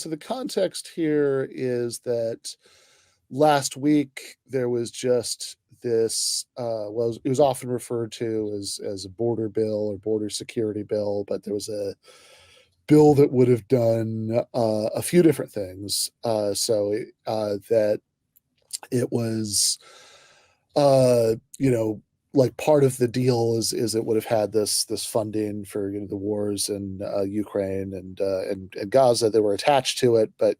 the context here is that last week there was just this well, it was often referred to as a border bill or border security bill, but there was a bill that would have done a few different things. That it was like part of the deal is it would have had this funding for the wars in Ukraine and Gaza that were attached to it, but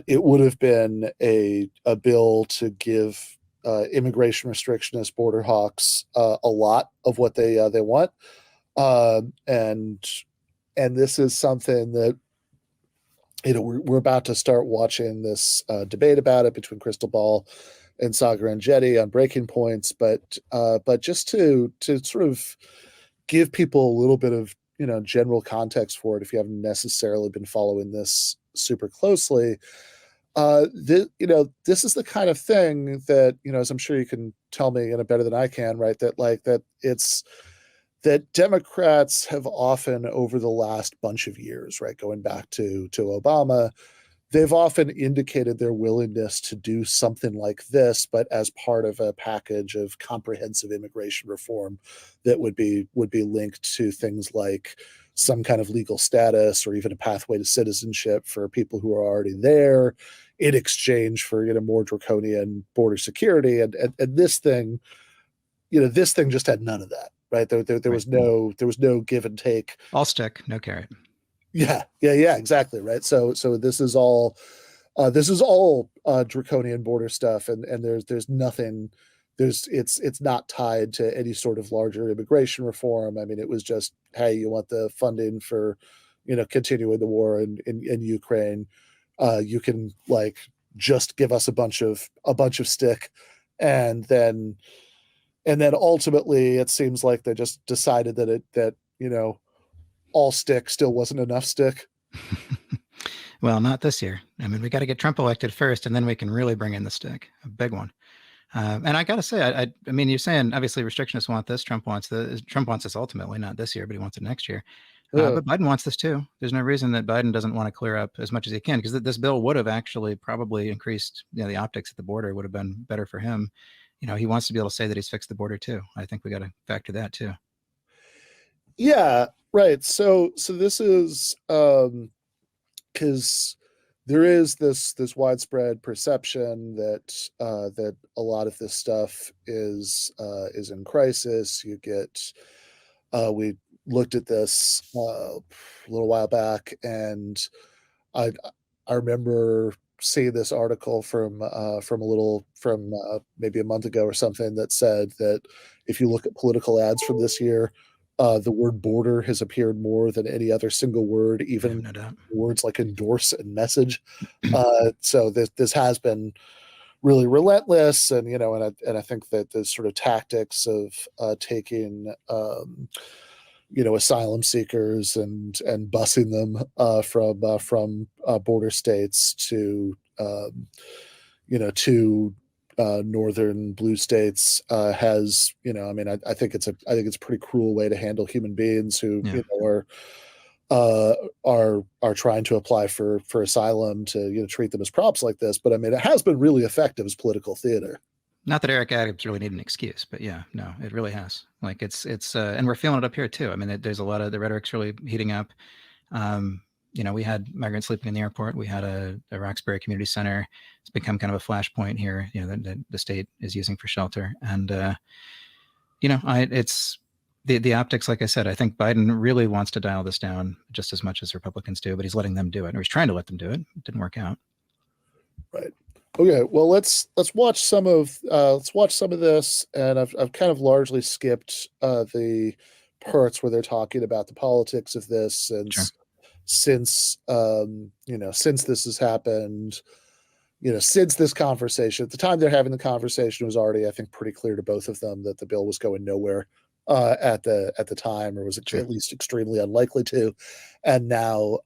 it would have been a bill to give immigration restrictionist border hawks a lot of what they want, and this is something that we're about to start watching this debate about it between Krystal and Saagar and Enjeti on breaking points, but just to sort of give people a little bit of general context for it, if you haven't necessarily been following this super closely, this is the kind of thing that as I'm sure you can tell me better than I can, right? That Democrats have often over the last bunch of years, right, going back to Obama, they've often indicated their willingness to do something like this, but as part of a package of comprehensive immigration reform that would be linked to things like some kind of legal status or even a pathway to citizenship for people who are already there in exchange for more draconian border security. And this thing, this thing just had none of that. Right. There was no give and take. All stick, no carrot. Yeah, exactly. Right. So this is all draconian border stuff, and there's nothing. It's not tied to any sort of larger immigration reform. I mean, it was just, hey, you want the funding for, continuing the war in Ukraine, you can just give us a bunch of stick, and then ultimately it seems like they just decided that all stick still wasn't enough stick. Well, not this year. I mean, we got to get Trump elected first, and then we can really bring in the stick, a big one. And I got to say, I mean, you're saying obviously restrictionists want this. Trump wants this ultimately, not this year, but he wants it next year. But Biden wants this too. There's no reason that Biden doesn't want to clear up as much as he can, because this bill would have actually probably increased, the optics at the border would have been better for him. He wants to be able to say that he's fixed the border too. I think we got to factor that too. Yeah, right. So this is because there is this widespread perception that that a lot of this stuff is in crisis. We looked at this a little while back, and I remember seeing this article from maybe a month ago or something that said that if you look at political ads from this year, the word border has appeared more than any other single word, even words like endorse and message. So this has been really relentless, and I think that the sort of tactics of taking asylum seekers and busing them from border states to northern blue states has I think it's a pretty cruel way to handle human beings who are trying to apply for asylum, to treat them as props like this. But I mean, it has been really effective as political theater. Not that Eric Adams really needed an excuse, but yeah, no, it really has. It's and we're feeling it up here too. I mean, there's a lot of the rhetoric's really heating up. We had migrants sleeping in the airport. We had a Roxbury Community Center. It's become kind of a flashpoint here, that the state is using for shelter. And, it's the optics, like I said, I think Biden really wants to dial this down just as much as Republicans do, but he's letting them do it, or he's trying to let them do it. It didn't work out. Right. Okay. Well, let's watch some of this, and I've kind of largely skipped the parts where they're talking about the politics of this, and Sure. Since this has happened, since this conversation, at the time they're having the conversation, it was already, I think, pretty clear to both of them that the bill was going nowhere at the time, or was at least extremely unlikely to. And now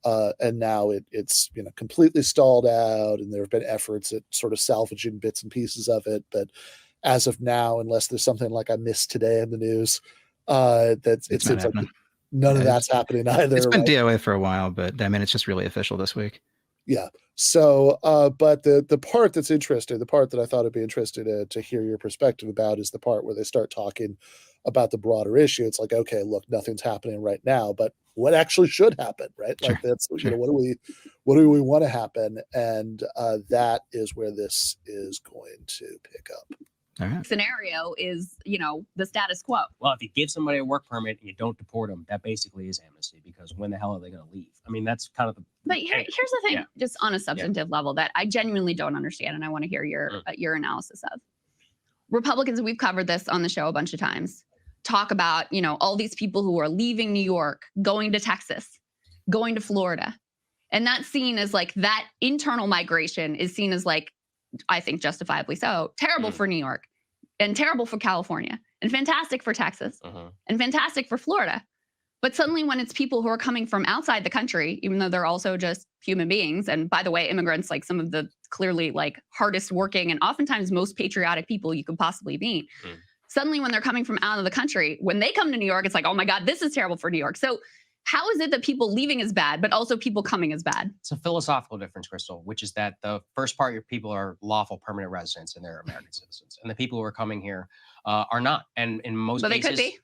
it's completely stalled out, and there have been efforts at sort of salvaging bits and pieces of it. But as of now, unless there's something like I missed today in the news, it seems like none of that's happening either. It's been right? DOA for a while, but I mean, it's just really official this week. Yeah. So, but the part that's interesting, the part that I thought would be interesting to hear your perspective about is the part where they start talking about the broader issue. It's like, okay, look, nothing's happening right now, but what actually should happen, right? Sure. Like that's, Sure. what do we want to happen? And that is where this is going to pick up. Right. Scenario is, the status quo. Well, if you give somebody a work permit and you don't deport them, that basically is amnesty, because when the hell are they going to leave? I mean, that's kind of the. But here's the thing, just on a substantive level, that I genuinely don't understand, and I want to hear your analysis of. Republicans, we've covered this on the show a bunch of times, talk about, all these people who are leaving New York, going to Texas, going to Florida. And that's seen as like, that internal migration is seen as like, I think justifiably so, terrible for New York and terrible for California and fantastic for Texas and fantastic for Florida. But suddenly when it's people who are coming from outside the country, even though they're also just human beings, and by the way, immigrants, like some of the clearly like hardest working and oftentimes most patriotic people you could possibly meet, suddenly when they're coming from out of the country, when they come to New York, it's like, oh my God, this is terrible for New York. So how is it that people leaving is bad, but also people coming is bad? It's a philosophical difference, Krystal, which is that the first part, your people are lawful permanent residents and they're American citizens. And the people who are coming here are not. And in most cases, they could be.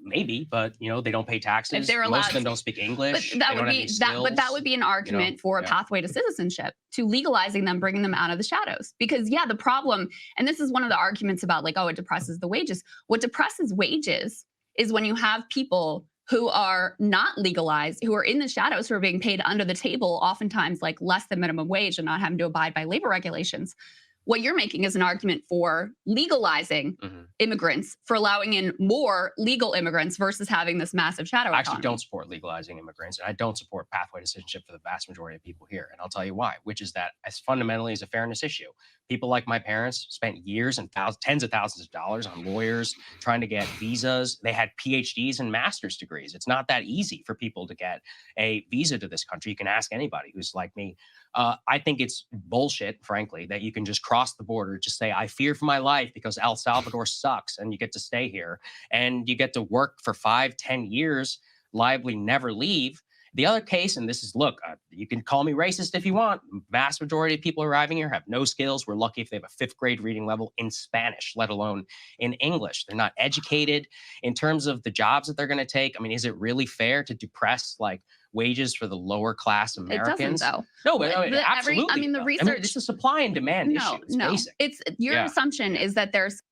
Maybe, but they don't pay taxes. If they're allowed, most of them don't speak English. But that would be an argument for a pathway to citizenship, to legalizing them, bringing them out of the shadows. Because the problem, and this is one of the arguments about like, oh, it depresses the wages. What depresses wages is when you have people who are not legalized, who are in the shadows, who are being paid under the table, oftentimes like less than minimum wage and not having to abide by labor regulations. What you're making is an argument for legalizing immigrants, for allowing in more legal immigrants versus having this massive shadow economy. I actually don't support legalizing immigrants, and I don't support pathway to citizenship for the vast majority of people here. And I'll tell you why, which is that as fundamentally is a fairness issue. People like my parents spent years and tens of thousands of dollars on lawyers trying to get visas. They had PhDs and master's degrees. It's not that easy for people to get a visa to this country. You can ask anybody who's like me. I think it's bullshit, frankly, that you can just cross the border, just say, I fear for my life because El Salvador sucks, and you get to stay here and you get to work for 5-10 years, liably never leave. The other case, and this is, look, you can call me racist if you want. Vast majority of people arriving here have no skills. We're lucky if they have a 5th grade reading level in Spanish, let alone in English. They're not educated in terms of the jobs that they're going to take. I mean, is it really fair to depress like wages for the lower class Americans? It doesn't, though. No, but absolutely. The research. It's a supply and demand issue. It's basic. It's your assumption is that there's.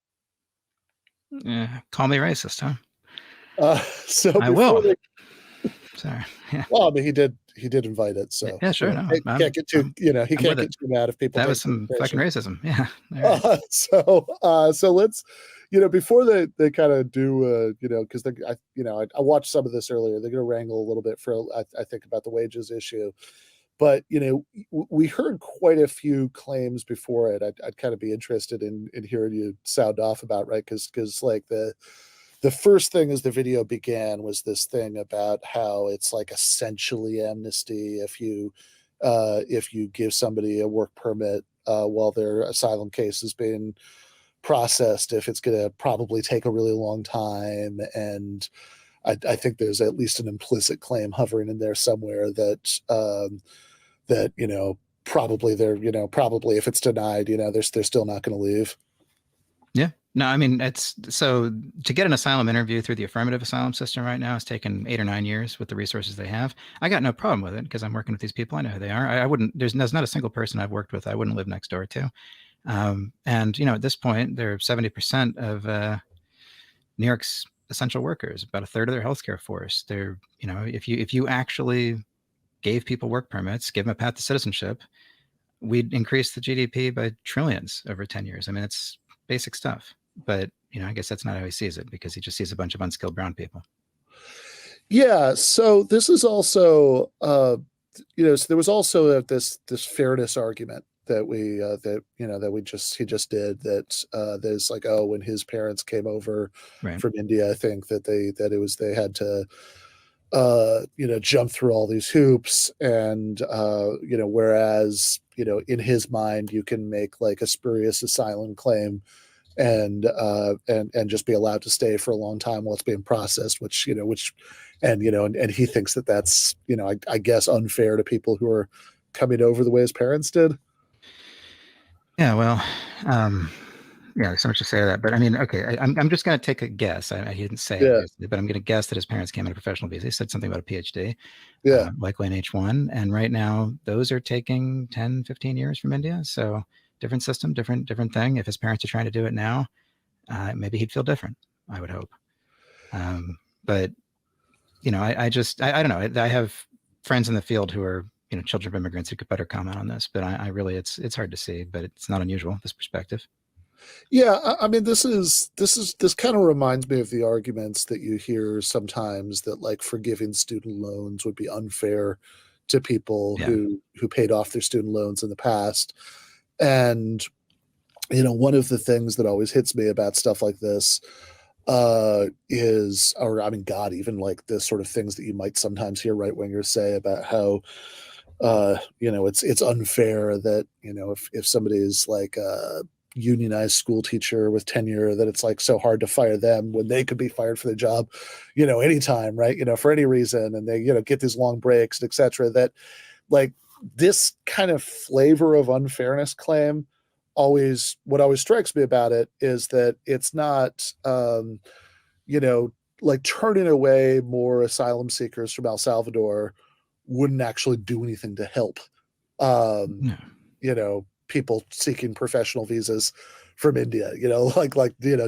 Call me racist, huh? So I will. Sorry. Yeah. Well, I mean, he did invite it, so yeah, sure. No, he can't get too, he can't get too mad if people. That was some fucking racism. Yeah. So let's, before they kind of do, because I watched some of this earlier. They're going to wrangle a little bit for, I think, about the wages issue, but we heard quite a few claims before it. I'd kind of be interested in hearing you sound off about, right? Because like the first thing as the video began was this thing about how it's like essentially amnesty if you give somebody a work permit while their asylum case is being processed, if it's going to probably take a really long time. And I think there's at least an implicit claim hovering in there somewhere that probably probably if it's denied, they're still not going to leave. Yeah. No, I mean, it's so to get an asylum interview through the affirmative asylum system right now, it's taken 8 or 9 years with the resources they have. I got no problem with it because I'm working with these people. I know who they are. I wouldn't, there's not a single person I've worked with I wouldn't live next door to. And, at this point, they're 70% of New York's essential workers, about a third of their healthcare force. They're, if you actually gave people work permits, give them a path to citizenship, we'd increase the GDP by trillions over 10 years. I mean, it's basic stuff. But, I guess that's not how he sees it, because he just sees a bunch of unskilled brown people. Yeah. So this is also, so there was also this fairness argument that he just did, that there's like, oh, when his parents came over from India, I think that they had to, jump through all these hoops, and, whereas, in his mind, you can make like a spurious asylum claim and just be allowed to stay for a long time while it's being processed, and he thinks that that's, I guess, unfair to people who are coming over the way his parents did. Yeah, well, yeah, there's so much to say to that. But I mean, okay, I'm just going to take a guess. He didn't say, obviously, but I'm going to guess that his parents came on a professional visa. He said something about a PhD, likely an H1. And right now, those are taking 10, 15 years from India. So different system, different thing. If his parents are trying to do it now, maybe he'd feel different, I would hope. But, I don't know. I have friends in the field who are, children of immigrants who could better comment on this. But I really, it's hard to see, but it's not unusual, this perspective. Yeah, I mean, this kind of reminds me of the arguments that you hear sometimes that like forgiving student loans would be unfair to people who paid off their student loans in the past. And one of the things that always hits me about stuff like this is, or I mean, God, even like the sort of things that you might sometimes hear right wingers say about how it's unfair that if somebody is like unionized school teacher with tenure, that it's like so hard to fire them when they could be fired for their job, anytime, right? For any reason, and they, get these long breaks, etc. That like this kind of flavor of unfairness claim what always strikes me about it is that it's not, like turning away more asylum seekers from El Salvador wouldn't actually do anything to help, people seeking professional visas from India,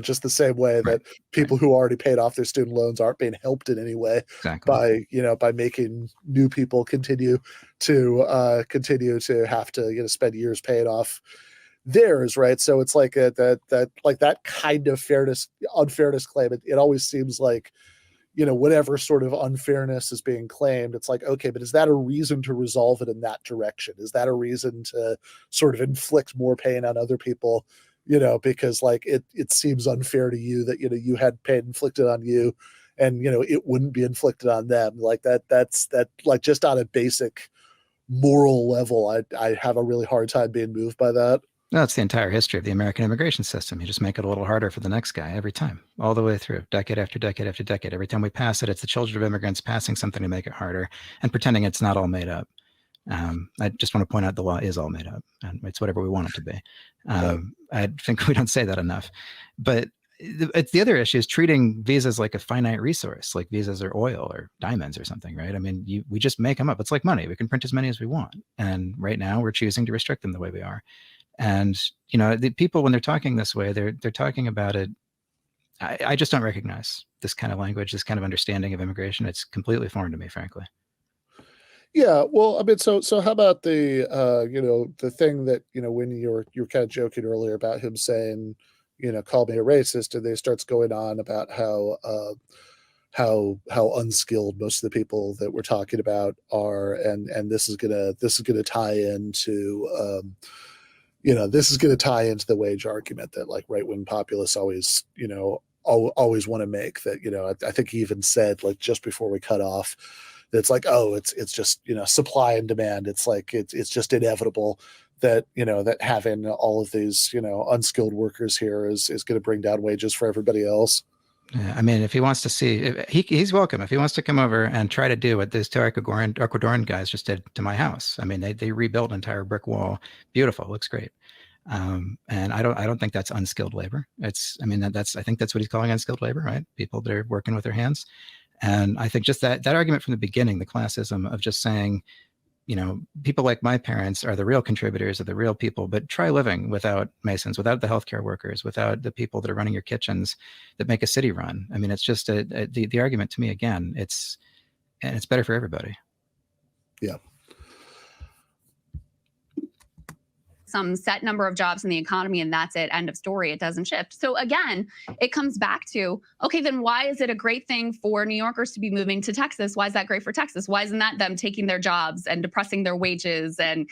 just the same way that people who already paid off their student loans aren't being helped in any way by making new people continue to have to, spend years paying off theirs. Right. So it's like that kind of unfairness claim. It always seems like, whatever sort of unfairness is being claimed, it's like, okay, but is that a reason to resolve it in that direction? Is that a reason to sort of inflict more pain on other people, because like it seems unfair to you that, you had pain inflicted on you and, it wouldn't be inflicted on them like that. That's like just on a basic moral level. I have a really hard time being moved by that. That's the entire history of the American immigration system. You just make it a little harder for the next guy every time, all the way through, decade after decade after decade. Every time we pass it, it's the children of immigrants passing something to make it harder and pretending it's not all made up. I just want to point out the law is all made up, and it's whatever we want it to be. I think we don't say that enough. But it's the other issue is treating visas like a finite resource, like visas are oil or diamonds or something, right? I mean, we just make them up. It's like money. We can print as many as we want. And right now we're choosing to restrict them the way we are. And, the people, when they're talking this way, they're talking about it. I just don't recognize this kind of language, this kind of understanding of immigration. It's completely foreign to me, frankly. Yeah, well, I mean, so how about the the thing that, when you're kind of joking earlier about him saying, call me a racist, and they starts going on about how unskilled most of the people that we're talking about are, and this is gonna tie into this is going to tie into the wage argument that like right-wing populists always, always want to make, that, I think he even said like just before we cut off, that it's like, oh, it's just, supply and demand. It's like, it's just inevitable that, that having all of these, unskilled workers here is going to bring down wages for everybody else. Yeah, I mean, if he wants to see, he's welcome. If he wants to come over and try to do what these two Ecuadorian guys just did to my house. I mean, they rebuilt an entire brick wall. Beautiful, looks great. And I don't think that's unskilled labor. I think that's what he's calling unskilled labor, right? People that are working with their hands. And I think just that argument from the beginning, the classism of just saying, people like my parents are the real contributors, are the real people, but try living without Masons, without the healthcare workers, without the people that are running your kitchens that make a city run. I mean, it's just the argument to me, again, it's better for everybody. Yeah. Some set number of jobs in the economy and that's it, end of story. It doesn't shift. So again, it comes back to, okay, then why is it a great thing for New Yorkers to be moving to Texas? Why is that great for Texas? Why isn't that them taking their jobs and depressing their wages and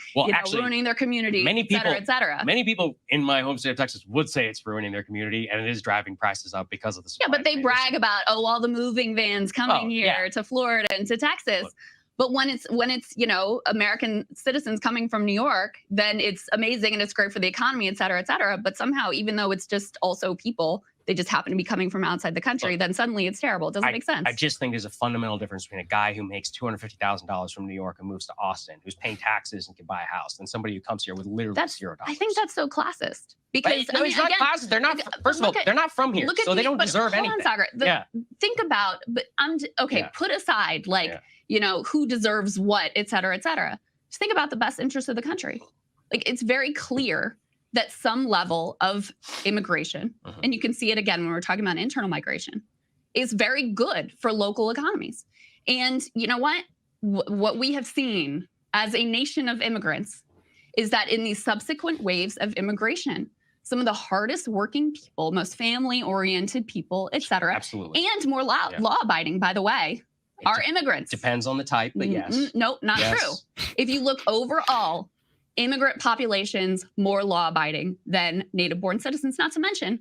ruining their community, et cetera? Many people in my home state of Texas would say it's ruining their community and it is driving prices up because of the supply. Yeah, but they brag about, all the moving vans coming here to Florida and to Texas. Look, But when it's American citizens coming from New York, then it's amazing and it's great for the economy, et cetera, et cetera. But somehow, even though it's just also people, they just happen to be coming from outside the country, then suddenly it's terrible. It doesn't make sense. I just think there's a fundamental difference between a guy who makes $250,000 from New York and moves to Austin, who's paying taxes and can buy a house, than somebody who comes here with literally $0. I think that's so classist. Because no, it's not classist. They're not. First of all, they're not from here, so they don't deserve anything. Hold on, Saagar. Think about, but put aside who deserves what, et cetera, et cetera. Just think about the best interest of the country. Like, it's very clear that some level of immigration, and you can see it again when we're talking about internal migration, is very good for local economies. And you know what? What we have seen as a nation of immigrants is that in these subsequent waves of immigration, some of the hardest working people, most family-oriented people, et cetera, absolutely, and more law-abiding, by the way, are immigrants. Depends on the type, but yes. Nope, not true. If you look overall, immigrant populations more law-abiding than native-born citizens. Not to mention,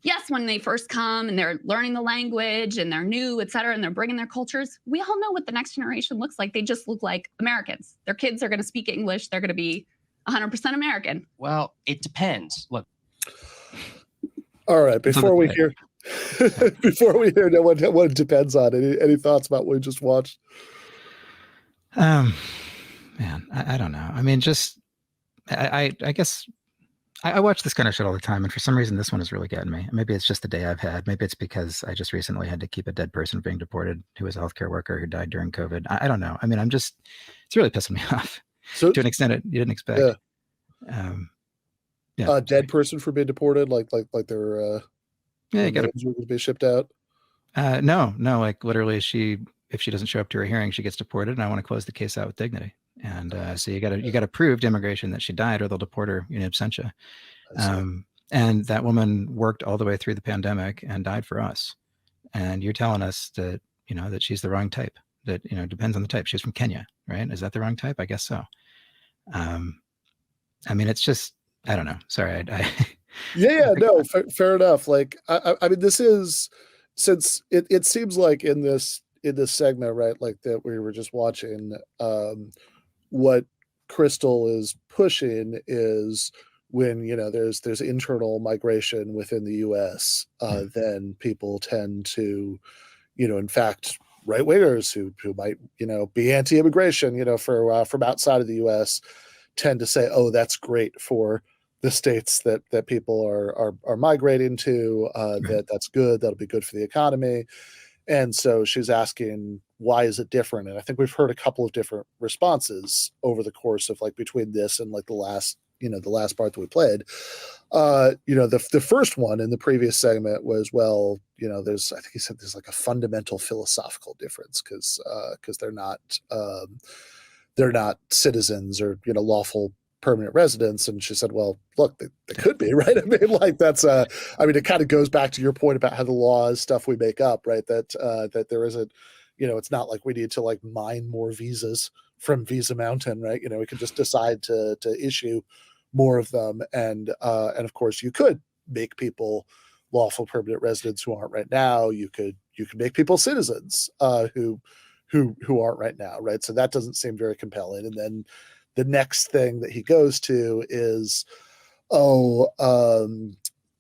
yes, when they first come and they're learning the language and they're new, et cetera, and they're bringing their cultures, we all know what the next generation looks like. They just look like Americans. Their kids are going to speak English. They're going to be 100% American. Well, it depends. Look. All right, before we hear what it depends on, any thoughts about what we just watched? Man, I don't know. I mean, just I guess I watch this kind of shit all the time, and for some reason this one is really getting me. Maybe it's just the day I've had. Maybe it's because I just recently had to keep a dead person being deported who was a healthcare worker who died during COVID. I don't know. I mean, it's really pissing me off to an extent you didn't expect. Yeah. Dead person for being deported, like they're you got to be shipped out. No, like literally, if she doesn't show up to her hearing, she gets deported, and I want to close the case out with dignity. And so you got to prove to immigration that she died, or they'll deport her in absentia. And that woman worked all the way through the pandemic and died for us. And you're telling us that that she's the wrong type. That depends on the type. She's from Kenya, right? Is that the wrong type? I guess so. I mean, it's just I don't know. Sorry, No, fair enough. Like I mean, this is since it seems like in this segment, right? Like that we were just watching. What Krystal is pushing is when there's internal migration within the U.S., then people tend to, in fact, right wingers who might be anti-immigration, from outside of the U.S. tend to say, oh, that's great for the states that people are migrating to. That's good. That'll be good for the economy. And so she's asking, why is it different? And I think we've heard a couple of different responses over the course of between this and the last part that we played. The first one in the previous segment was, well, I think he said there's like a fundamental philosophical difference because they're not citizens or lawful permanent residents. And she said, well, look, they could be, right? I mean, like it kind of goes back to your point about how the law is stuff we make up, right? That there isn't, it's not like we need to mine more visas from Visa Mountain, right? We can just decide to issue more of them. And of course you could make people lawful permanent residents who aren't right now. You could make people citizens who aren't right now, right? So that doesn't seem very compelling. And then the next thing that he goes to is,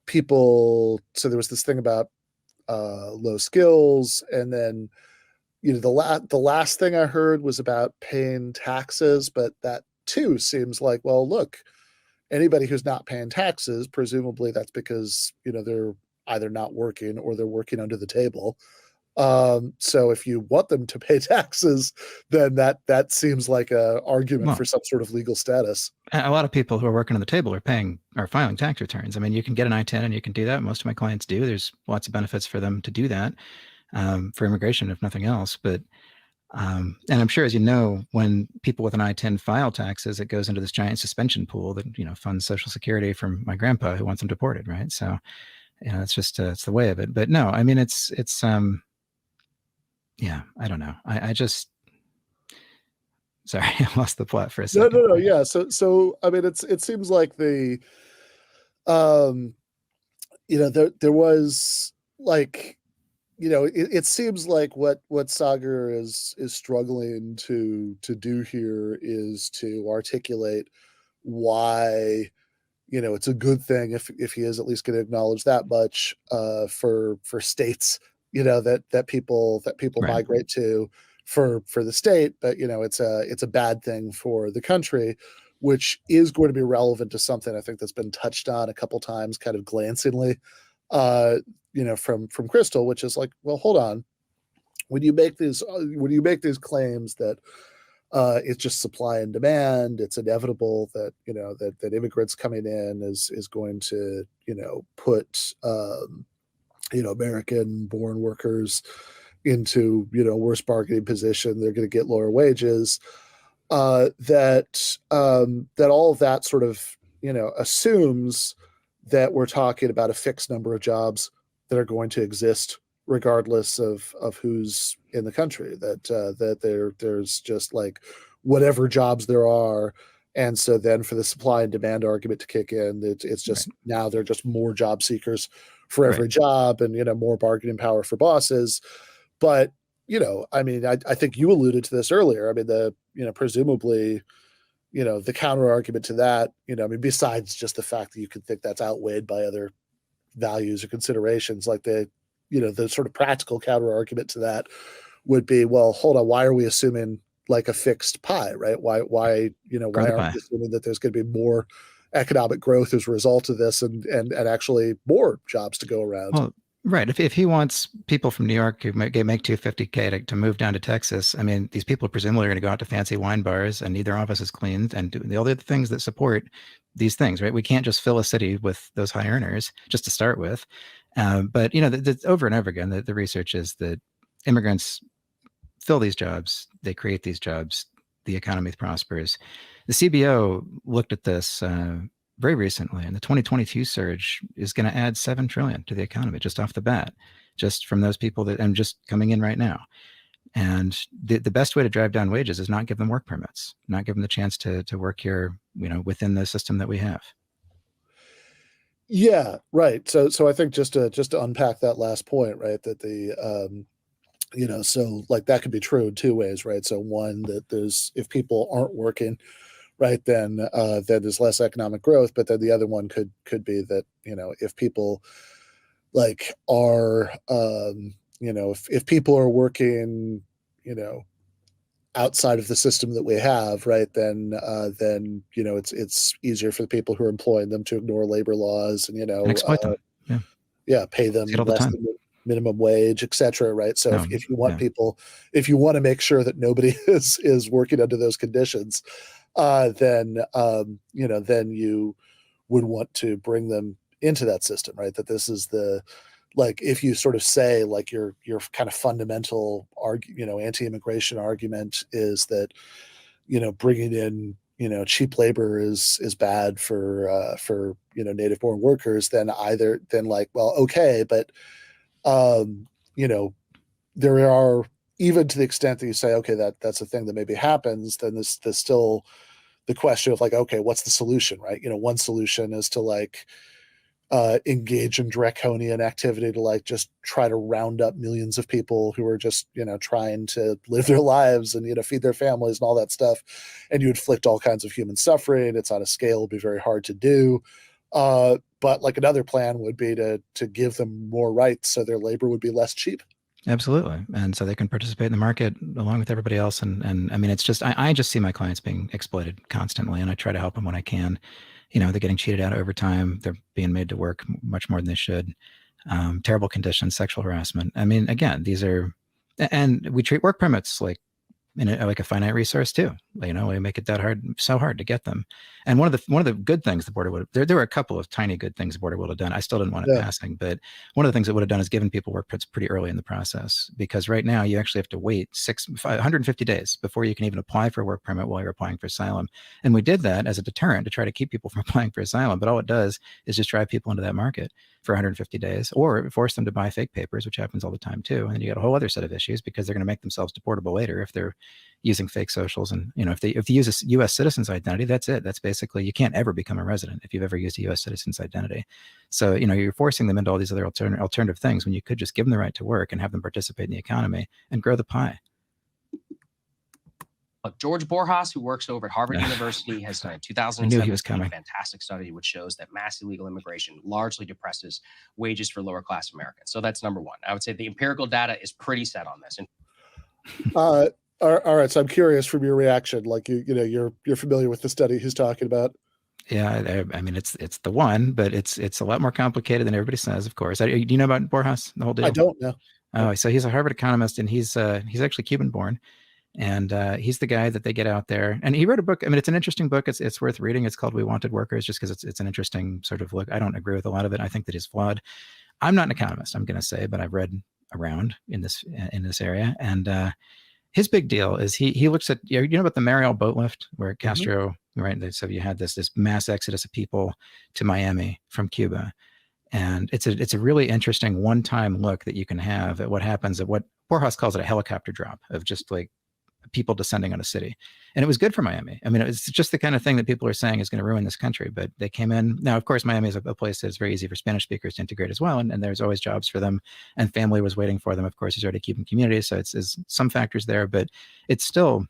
people. So there was this thing about low skills, and then the last thing I heard was about paying taxes, but that too seems like, well, look, anybody who's not paying taxes, presumably that's because they're either not working or they're working under the table. So if you want them to pay taxes, then that seems like a argument for some sort of legal status. A lot of people who are working on the table are filing tax returns. I mean, you can get an I-10 and you can do that. Most of my clients do. There's lots of benefits for them to do that, for immigration, if nothing else. But and I'm sure, as you know, when people with an I-10 file taxes, it goes into this giant suspension pool that funds Social Security from my grandpa who wants them deported, right? So it's just it's the way of it. But no, I mean, it's yeah, I don't know. I just, sorry, I lost the plot for a second. No. Yeah. So I mean, it seems like there was it seems like what Saagar is struggling to do here is to articulate why it's a good thing if he is at least going to acknowledge that much for states that people Right. migrate to for the state, but it's a bad thing for the country, which is going to be relevant to something I think that's been touched on a couple times kind of glancingly from Krystal, which is like, well, hold on, when you make these claims that it's just supply and demand, it's inevitable that that immigrants coming in is going to put American born workers into worse bargaining position, they're going to get lower wages, that all of that sort of assumes that we're talking about a fixed number of jobs that are going to exist regardless of who's in the country, that there's just like whatever jobs there are. And so then for the supply and demand argument to kick in, it's just Right. now they're just more job seekers for every Right. job, and more bargaining power for bosses. But I mean, I think you alluded to this earlier. I mean, presumably the counter argument to that, I mean, besides just the fact that you could think that's outweighed by other values or considerations, like the sort of practical counter argument to that would be, well, hold on, why are we assuming like a fixed pie, right? Why Grow the aren't pie. we assuming that there's going to be more economic growth as a result of this, and actually more jobs to go around? Well, right. If he wants people from New York who make $250K to move down to Texas, I mean, these people presumably are going to go out to fancy wine bars and need their offices cleaned and do all the other things that support these things, right? We can't just fill a city with those high earners just to start with. But over and over again, the research is that immigrants fill these jobs, they create these jobs, the economy prospers. The CBO looked at this very recently, and the 2022 surge is going to add $7 trillion to the economy just off the bat, just from those people that and just coming in right now. And the best way to drive down wages is not give them work permits, not give them the chance to work here, within the system that we have. Yeah, right. So I think just to unpack that last point, right, that the so like that could be true in two ways, right? So one, that if people aren't working, right, then there's less economic growth, but then the other one could be that if people like are if people are working outside of the system that we have, right, then it's easier for the people who are employing them to ignore labor laws and And exploit them. pay them See it all the less time. than minimum wage, etc. Right. So No, if you want yeah. people, if you want to make sure that nobody is working under those conditions, then then you would want to bring them into that system, right? That this is like if you sort of say like your kind of fundamental anti-immigration argument is that bringing in cheap labor is bad for native born workers, then like, well, okay, but there are, even to the extent that you say, okay, that's a thing that maybe happens, then there's still the question of like, okay, what's the solution, right? One solution is to like engage in draconian activity to like just try to round up millions of people who are just trying to live their lives and feed their families and all that stuff, and you inflict all kinds of human suffering. It's on a scale, it'd be very hard to do. But like another plan would be to give them more rights so their labor would be less cheap. Absolutely. And so they can participate in the market along with everybody else. And I mean, it's just, I just see my clients being exploited constantly, and I try to help them when I can. They're getting cheated out of overtime. They're being made to work much more than they should. Terrible conditions, sexual harassment. I mean, again, and we treat work permits like a finite resource too. We make it so hard to get them. And one of the good things the border would have, there were a couple of tiny good things the border would have done. I still didn't want it passing, but one of the things it would have done is given people work permits pretty early in the process, because right now you actually have to wait 150 days before you can even apply for a work permit while you're applying for asylum. And we did that as a deterrent to try to keep people from applying for asylum. But all it does is just drive people into that market for 150 days, or force them to buy fake papers, which happens all the time too. And then you got a whole other set of issues because they're going to make themselves deportable later if they're using fake socials. And, if they use a U.S. citizen's identity, that's it. That's basically, you can't ever become a resident if you've ever used a U.S. citizen's identity. So, you're forcing them into all these other alternative things when you could just give them the right to work and have them participate in the economy and grow the pie. George Borjas, who works over at Harvard University, has done a 2017 fantastic study which shows that mass illegal immigration largely depresses wages for lower class Americans. So that's number one. I would say the empirical data is pretty set on this. All right. So I'm curious from your reaction, like you're familiar with the study he's talking about. Yeah, I mean it's the one, but it's a lot more complicated than everybody says. Of course, do you know about Borjas, the whole deal? I don't know. Oh, so he's a Harvard economist, and he's actually Cuban born. And he's the guy that they get out there. And he wrote a book. I mean, it's an interesting book. It's worth reading. It's called We Wanted Workers, just because it's an interesting sort of look. I don't agree with a lot of it. I think that he's flawed. I'm not an economist, I'm going to say, but I've read around in this area. And his big deal is he looks at, about the Mariel boat lift where Castro, right? So you had this mass exodus of people to Miami from Cuba. And it's a really interesting one-time look that you can have at what happens at what Borjas calls it a helicopter drop of just like people descending on a city. And it was good for Miami. I mean, it's just the kind of thing that people are saying is going to ruin this country, but they came in. Now, of course, Miami is a place that's very easy for Spanish speakers to integrate as well. And there's always jobs for them, and family was waiting for them. Of course, he's already Cuban community. So it's some factors there, but it's still,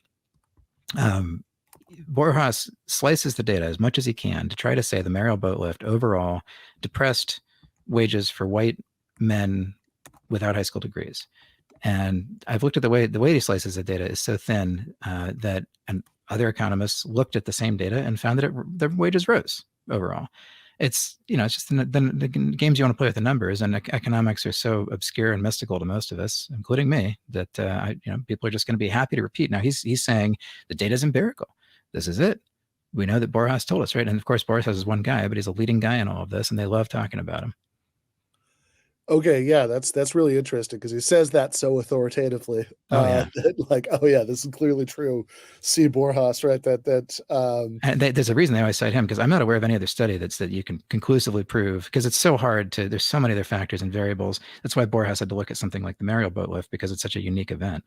Borjas slices the data as much as he can to try to say the Mariel boat lift overall depressed wages for white men without high school degrees. And I've looked at the way he slices the data is so thin that and other economists looked at the same data and found that their wages rose overall. It's it's just the games you want to play with the numbers, and economics are so obscure and mystical to most of us, including me, that people are just going to be happy to repeat. Now he's saying the data is empirical. This is it. We know that Borjas told us, right? And of course, Borjas is one guy, but he's a leading guy in all of this, and they love talking about him. Okay, yeah, that's really interesting because he says that so authoritatively. This is clearly true. See Borjas, right? And there's a reason they always cite him, because I'm not aware of any other study that you can conclusively prove, because it's so hard to. There's so many other factors and variables. That's why Borjas had to look at something like the Mariel boat lift, because it's such a unique event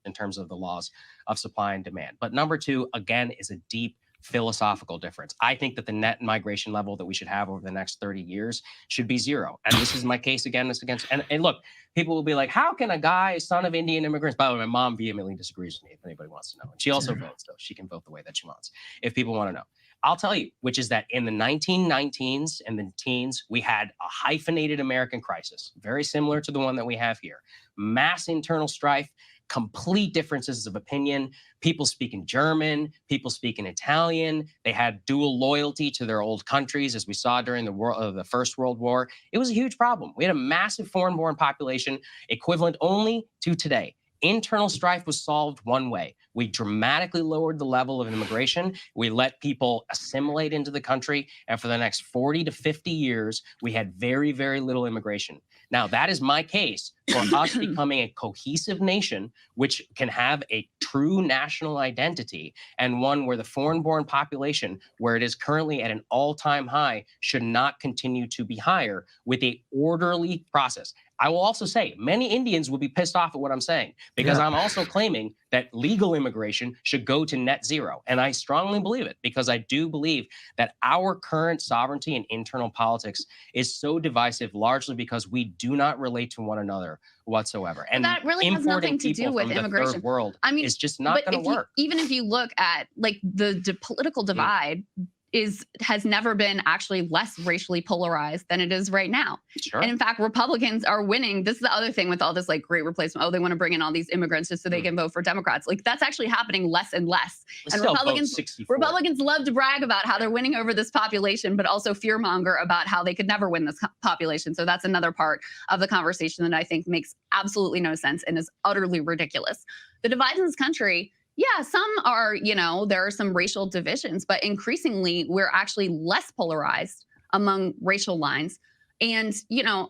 in terms of the laws of supply and demand. But number two, again, is a deep philosophical difference. I think that the net migration level that we should have over the next 30 years should be zero. And this is my case again. And look, people will be like, how can a guy, son of Indian immigrants? By the way, my mom vehemently disagrees with me if anybody wants to know. And she also votes, though. She can vote the way that she wants if people want to know. I'll tell you, which is that in the 1919s and the teens, we had a hyphenated American crisis, very similar to the one that we have here. Mass internal strife, complete differences of opinion. People speaking German, people speaking Italian. They had dual loyalty to their old countries, as we saw during the First World War. It was a huge problem. We had a massive foreign-born population, equivalent only to today. Internal strife was solved one way. We dramatically lowered the level of immigration. We let people assimilate into the country. And for the next 40 to 50 years, we had very, very little immigration. Now, that is my case for us becoming a cohesive nation, which can have a true national identity, and one where the foreign-born population, where it is currently at an all-time high, should not continue to be higher with a orderly process. I will also say many Indians will be pissed off at what I'm saying, because I'm also claiming that legal immigration should go to net zero. And I strongly believe it, because I do believe that our current sovereignty and internal politics is so divisive, largely because we do not relate to one another whatsoever. And that really has nothing to do with immigration. Third world, I mean, it's just not going to work. Even if you look at like the political divide, has never been actually less racially polarized than it is right now. Sure. And in fact, Republicans are winning. This is the other thing with all this like great replacement. Oh, they want to bring in all these immigrants just so they can vote for Democrats. Like that's actually happening less and less. And Republicans love to brag about how they're winning over this population, but also fearmonger about how they could never win this population. So that's another part of the conversation that I think makes absolutely no sense and is utterly ridiculous. The divide in this country, yeah, some are, there are some racial divisions, but increasingly we're actually less polarized among racial lines. And,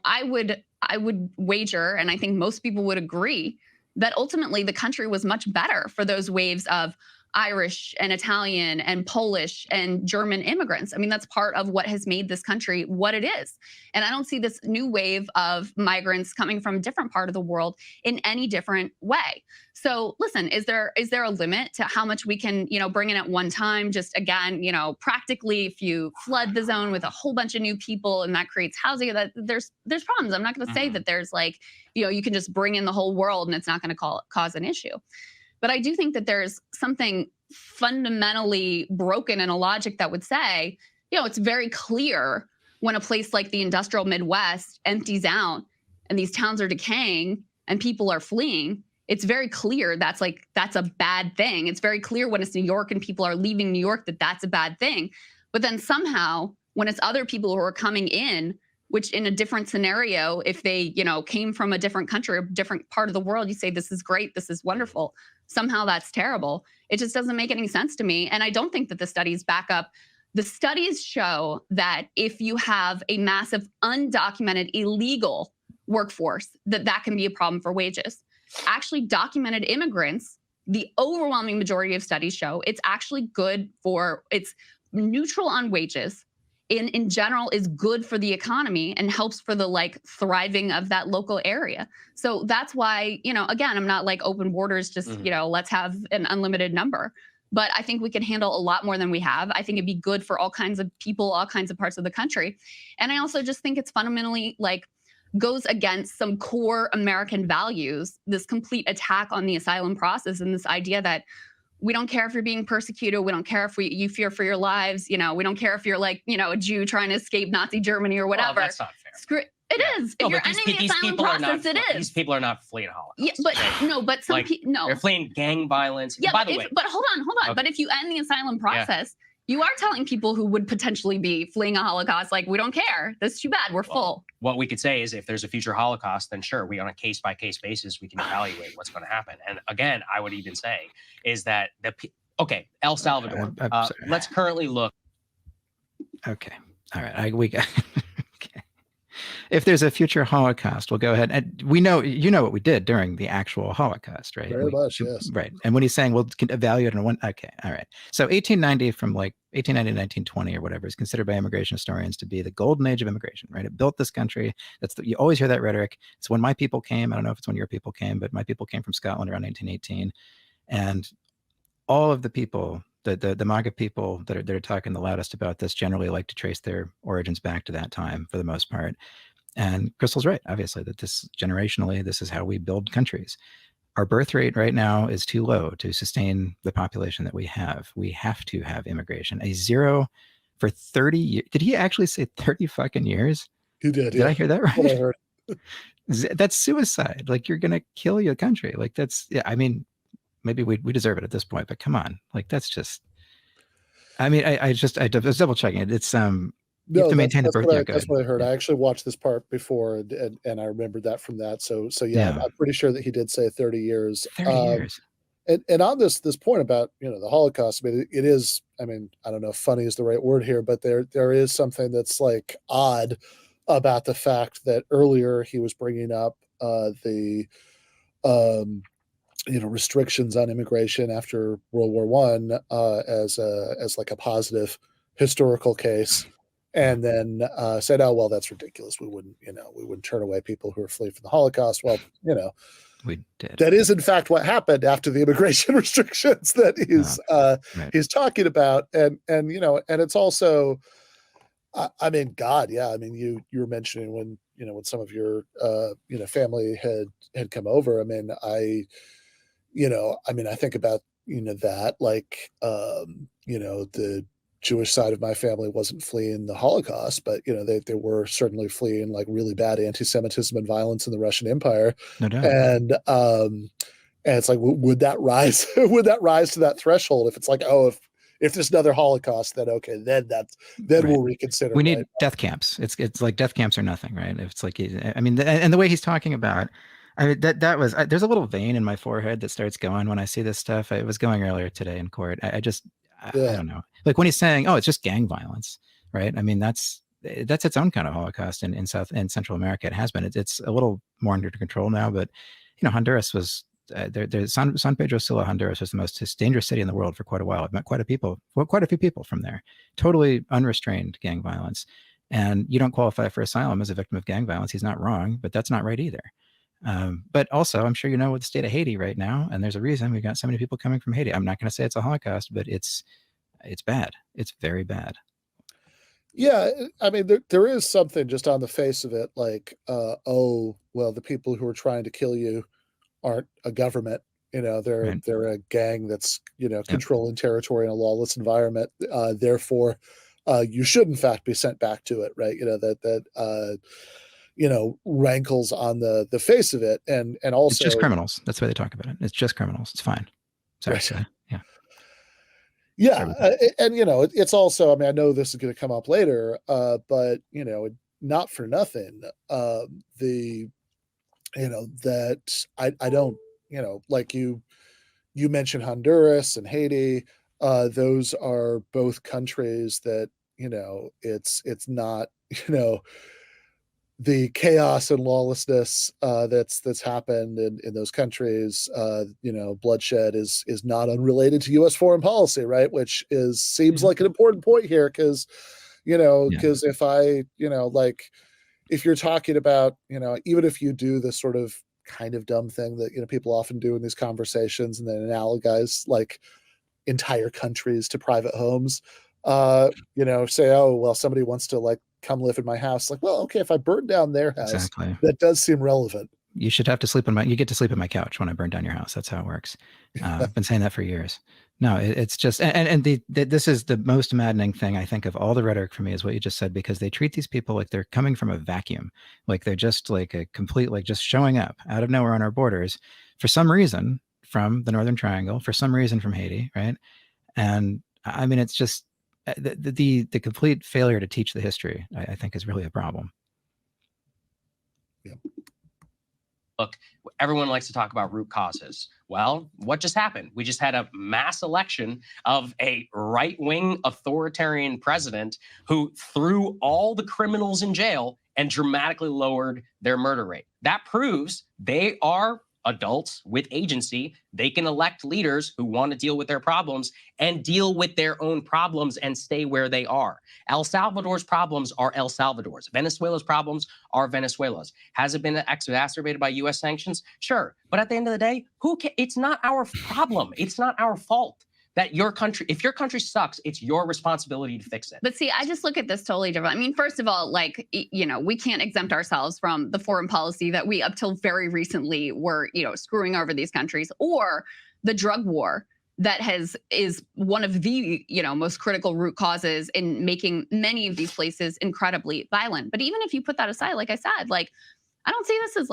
I would wager, and I think most people would agree, that ultimately the country was much better for those waves of Irish and Italian and Polish and German immigrants. I mean, that's part of what has made this country what it is. And I don't see this new wave of migrants coming from a different part of the world in any different way. So listen, is there a limit to how much we can, bring in at one time? Just again, practically, if you flood the zone with a whole bunch of new people and that creates housing, that there's problems. I'm not going to say that there's like, you can just bring in the whole world and it's not going to cause an issue. But I do think that there's something fundamentally broken in a logic that would say, it's very clear when a place like the industrial Midwest empties out and these towns are decaying and people are fleeing. It's very clear that's a bad thing. It's very clear when it's New York and people are leaving New York that that's a bad thing. But then somehow when it's other people who are coming in, which in a different scenario, if they, came from a different country, a different part of the world, you say, this is great, this is wonderful. Somehow that's terrible. It just doesn't make any sense to me. And I don't think that the studies back up. The studies show that if you have a massive undocumented illegal workforce, that can be a problem for wages. Actually, documented immigrants, the overwhelming majority of studies show it's actually good it's neutral on wages. In general is good for the economy and helps for the thriving of that local area. So that's why, again, I'm not like open borders, just, let's have an unlimited number. But I think we can handle a lot more than we have. I think it'd be good for all kinds of people, all kinds of parts of the country. And I also just think it's fundamentally goes against some core American values, this complete attack on the asylum process and this idea that we don't care if you're being persecuted. We don't care if you fear for your lives. We don't care if you're a Jew trying to escape Nazi Germany or whatever. Well, that's not fair. It is. If you're ending the asylum process, it is. These people are not fleeing Holocaust. Yeah, but some people, no. They're fleeing gang violence. Yeah, by the way. But hold on. Okay. But if you end the asylum process, you are telling people who would potentially be fleeing a Holocaust, we don't care. That's too bad. We're full. What we could say is if there's a future Holocaust, then sure, on a case-by-case basis, we can evaluate what's going to happen. And again, I would even say is that El Salvador, let's currently look. Okay. All right. We got okay. If there's a future Holocaust, we'll go ahead. And we know, what we did during the actual Holocaust, right? Very much, yes. Right. And when he's saying we'll evaluate in one, okay. All right. So 1890 from 1890 to 1920 or whatever is considered by immigration historians to be the golden age of immigration, right? It built this country. You always hear that rhetoric. It's when my people came. I don't know if it's when your people came, but my people came from Scotland around 1918. And all of the people, the MAGA people that are talking the loudest about this generally like to trace their origins back to that time for the most part. And Krystal's right, obviously, that this generationally, this is how we build countries. Our birth rate right now is too low to sustain the population that we have. We have to have immigration. A zero for 30 years. Did he actually say 30 fucking years? He did. Did I hear that right? What I heard. That's suicide. You're going to kill your country. I mean, maybe we deserve it at this point, but come on. That's just, I mean, I was double checking it. It's, you have to maintain the birth rate. That's what I heard. I actually watched this part before and I remembered that from that. So yeah, I'm pretty sure that he did say 30 years. 30 years. And on this point about, the Holocaust, I mean, it is, I mean, I don't know if funny is the right word here, but there is something that's odd about the fact that earlier he was bringing up the restrictions on immigration after World War One as a positive historical case, and then said, "Oh well, that's ridiculous. We wouldn't turn away people who are fleeing from the Holocaust." Well, we did. That is in fact what happened after the immigration restrictions that he's talking about, and it's also, I mean, God, yeah, I mean, you were mentioning when some of your family had come over. I mean, I think about that the Jewish side of my family wasn't fleeing the Holocaust, but they were certainly fleeing really bad anti-Semitism and violence in the Russian Empire. No doubt. And it's would that rise? Would that rise to that threshold? If it's if there's another Holocaust, then okay, then right. We'll reconsider. We need death camps. It's like death camps or nothing, right? If it's I mean, and the way he's talking about, I mean, that was, there's a little vein in my forehead that starts going when I see this stuff. It was going earlier today in court. I don't know. When he's saying, oh, it's just gang violence, right? I mean, that's its own kind of Holocaust in South and Central America. It has been. It's a little more under control now, but Honduras was San Pedro Sula, Honduras was the most dangerous city in the world for quite a while. I've met quite a few people from there. Totally unrestrained gang violence. And you don't qualify for asylum as a victim of gang violence. He's not wrong, but that's not right either. But also, I'm sure you know with the state of Haiti right now, and there's a reason we've got so many people coming from Haiti. I'm not going to say it's a Holocaust, but it's bad. It's very bad. Yeah, I mean, there is something just on the face of it, like, oh, well, the people who are trying to kill you aren't a government. They're a gang that's controlling territory in a lawless environment. Therefore, you should in fact be sent back to it, right? That rankles on the face of it, and also it's just criminals. That's the way they talk about it. It's just criminals. It's fine. Sorry, right. Yeah. Yeah, and it's also. I mean, I know this is going to come up later, but not for nothing. That I don't. Like you mentioned Honduras and Haiti. Those are both countries that it's not the chaos and lawlessness that's happened in those countries. Bloodshed is not unrelated to U.S. foreign policy, right? Which seems like an important point here, because if I if you're talking about even if you do this sort of kind of dumb thing that people often do in these conversations, and then analogize like entire countries to private homes, say, oh well, somebody wants to come live in my house. Like, well, okay, if I burn down their house, exactly, that does seem relevant. You should have to sleep you get to sleep on my couch when I burn down your house. That's how it works. I've been saying that for years. No, it's just, and this is the most maddening thing, I think, of all the rhetoric for me, is what you just said, because they treat these people like they're coming from a vacuum. Like they're just like a complete, just showing up out of nowhere on our borders for some reason from the Northern Triangle, for some reason from Haiti. Right. And I mean, it's just the complete failure to teach the history, I think, is really a problem. Yeah. Look, everyone likes to talk about root causes. Well, what just happened? We just had a mass election of a right-wing authoritarian president who threw all the criminals in jail and dramatically lowered their murder rate. That proves they are adults with agency. They can elect leaders who want to deal with their problems and deal with their own problems and stay where they are. El Salvador's problems are El Salvador's. Venezuela's problems are Venezuela's. Has it been exacerbated by U.S. sanctions? Sure. But at the end of the day, it's not our problem. It's not our fault that if your country sucks, it's your responsibility to fix it. But see, I just look at this totally different. I mean, first of all, we can't exempt ourselves from the foreign policy that we up till very recently were, screwing over these countries, or the drug war that is one of the, most critical root causes in making many of these places incredibly violent. But even if you put that aside, like I said, I don't see this as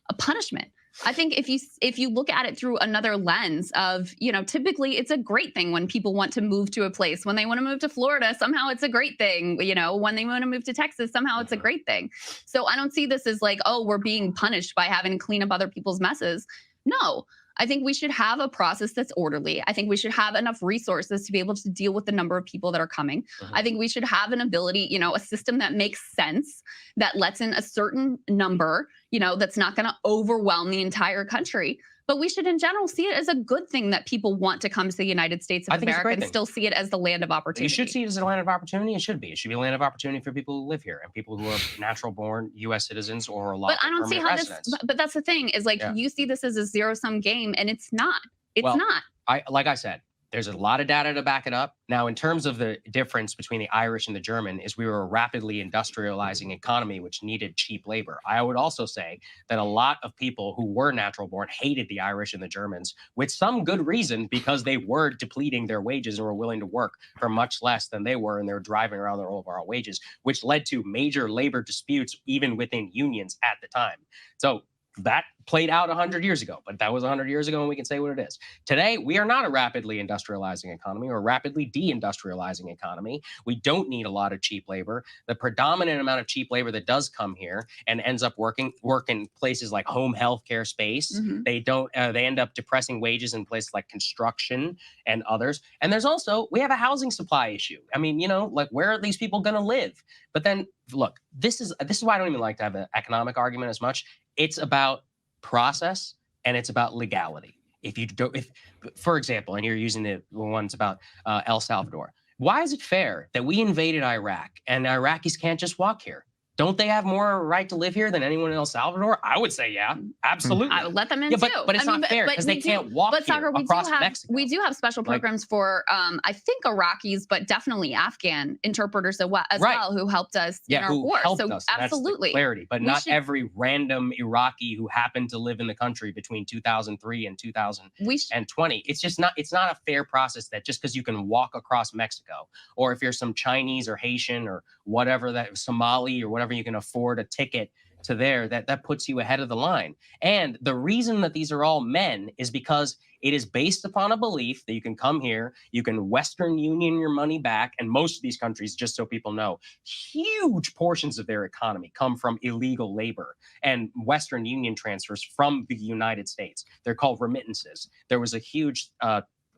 a punishment. I think if you look at it through another lens of, typically it's a great thing when people want to move to a place. When they want to move to Florida, somehow it's a great thing. When they want to move to Texas, somehow it's a great thing. So I don't see this as oh, we're being punished by having to clean up other people's messes. No. I think we should have a process that's orderly. I think we should have enough resources to be able to deal with the number of people that are coming. I think we should have an ability, a system that makes sense, that lets in a certain number, that's not going to overwhelm the entire country. But we should, in general, see it as a good thing that people want to come to the United States of America and still see it as the land of opportunity. You should see it as a land of opportunity. It should be. It should be a land of opportunity for people who live here and people who are natural-born U.S. citizens or a lot. But I don't see how residents. But that's the thing is you see this as a zero-sum game, and it's not. It's not. Like I said, there's a lot of data to back it up. Now, in terms of the difference between the Irish and the German, is we were a rapidly industrializing economy, which needed cheap labor. I would also say that a lot of people who were natural born hated the Irish and the Germans with some good reason, because they were depleting their wages and were willing to work for much less than they were. And they were driving around their overall wages, which led to major labor disputes, even within unions at the time. So that played out 100 years ago, but that was 100 years ago, and we can say what it is. Today, we are not a rapidly industrializing economy or a rapidly deindustrializing economy. We don't need a lot of cheap labor. The predominant amount of cheap labor that does come here and ends up work in places like home healthcare space. They end up depressing wages in places like construction and others. And there's also, we have a housing supply issue. I mean, where are these people going to live? But then look, this is why I don't even like to have an economic argument as much. It's about process and it's about legality. If you don't, if, for example, and you're using the ones about El Salvador, why is it fair that we invaded Iraq and Iraqis can't just walk here? Don't they have more right to live here than anyone in El Salvador? I would say, yeah, absolutely. I would let them in Yeah, too. but it's not fair because they can't walk but here Saagar, across Mexico. we do have special programs for, I think Iraqis, but definitely Afghan interpreters as well, who helped us in our war. So absolutely, that's the clarity. But not every random Iraqi who happened to live in the country between 2003 and 2020. It's just not. It's not a fair process that just because you can walk across Mexico, or if you're some Chinese or Haitian or whatever, that Somali or whatever, you can afford a ticket to there, that puts you ahead of the line. And the reason that these are all men is because it is based upon a belief that you can come here, you can Western Union your money back. And most of these countries, just so people know, huge portions of their economy come from illegal labor and Western Union transfers from the United States. They're called remittances. There was a huge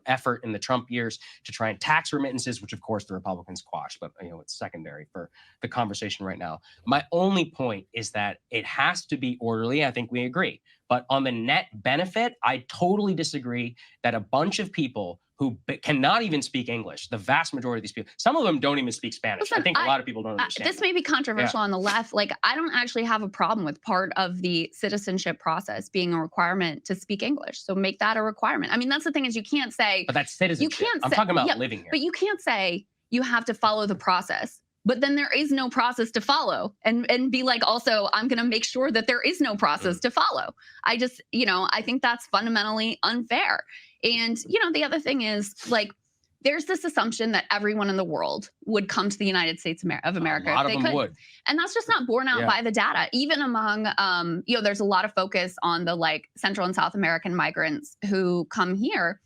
effort in the Trump years to try and tax remittances, which of course the Republicans quashed, but it's secondary for the conversation right now. My only point is that it has to be orderly. I think we agree. But on the net benefit, I totally disagree that a bunch of people who cannot even speak English, the vast majority of these people, some of them don't even speak Spanish. Listen, I think a lot of people don't understand. This may be controversial on the left. Like, I don't actually have a problem with part of the citizenship process being a requirement to speak English. So make that a requirement. I mean, that's the thing, is you can't say— But that's citizenship. You can't I'm talking about living here. But you can't say you have to follow the process, but then there is no process to follow, and be like, also, I'm going to make sure that there is no process to follow. I just, I think that's fundamentally unfair. And, the other thing is, like, there's this assumption that everyone in the world would come to the United States of America. A lot of them would. And that's just not borne out by the data. Even among, there's a lot of focus on the, like, Central and South American migrants who come here.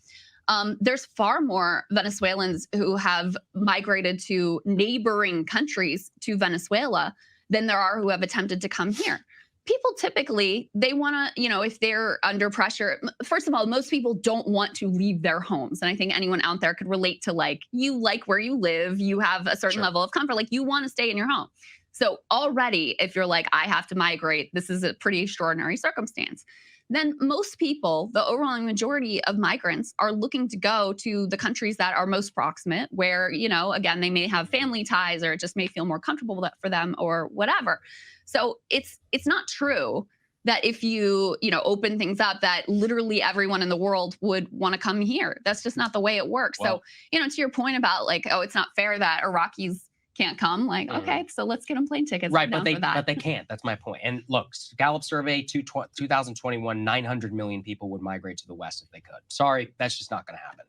There's far more Venezuelans who have migrated to neighboring countries to Venezuela than there are who have attempted to come here. People typically, they want to, if they're under pressure, first of all, most people don't want to leave their homes. And I think anyone out there could relate to, like, you like where you live, you have a certain level of comfort, like, you want to stay in your home. So already, if you're like, I have to migrate, this is a pretty extraordinary circumstance. Then most people, the overwhelming majority of migrants, are looking to go to the countries that are most proximate, where, again, they may have family ties, or it just may feel more comfortable for them, or whatever. So it's not true that if you, open things up, that literally everyone in the world would want to come here. That's just not the way it works. Well, so, to your point about, like, oh, it's not fair that Iraqis can't come, like, okay, so let's get them plane tickets. Right, but they can't. That's my point. And look, Gallup survey 2021, 900 million people would migrate to the West if they could. Sorry, that's just not going to happen.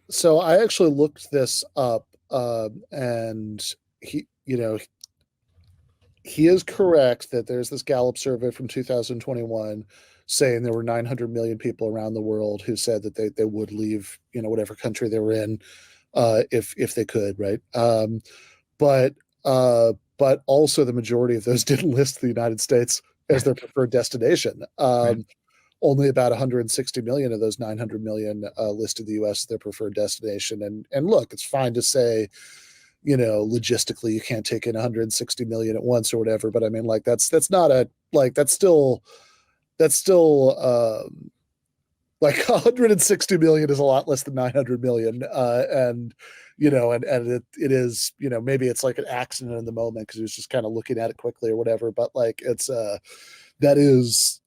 So I actually looked this up, and he is correct that there's this Gallup survey from 2021 saying there were 900 million people around the world who said that they would leave, whatever country they were in, if they could, right? But also the majority of those didn't list the United States as their preferred destination. Only about 160 million of those 900 million listed the U.S. as their preferred destination. And look, it's fine to say, logistically you can't take in 160 million at once or whatever. But I mean, like, that's still like 160 million is a lot less than 900 million. And it is, maybe it's like an accident in the moment because he was just kind of looking at it quickly or whatever. But like, it's, that is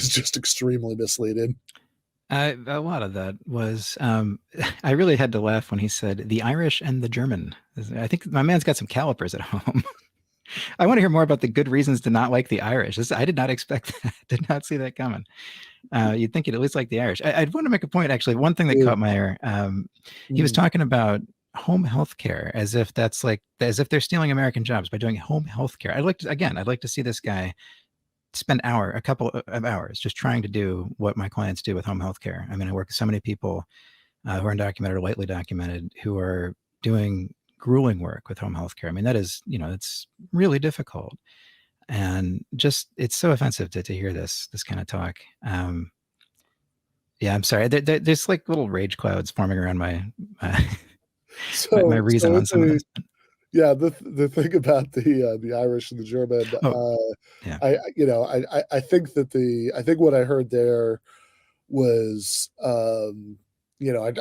just extremely misleading. A lot of that was, I really had to laugh when he said the Irish and the German. I think my man's got some calipers at home. I want to hear more about the good reasons to not like the Irish. I did not expect that. Did not see that coming. You'd think you'd at least like the Irish. I want to make a point, actually. One thing that caught my ear, he was talking about home health care as if they're stealing American jobs by doing home health care. I'd like to see this guy spend a couple of hours just trying to do what my clients do with home health care. I mean, I work with so many people who are undocumented or lightly documented who are doing grueling work with home health care. I mean, that is, it's really difficult. And just, it's so offensive to hear this kind of talk. Yeah, I'm sorry. There's like little rage clouds forming around my my reason on some of this. Yeah, the thing about the Irish and the German, Yeah. I think that I think what I heard there was, I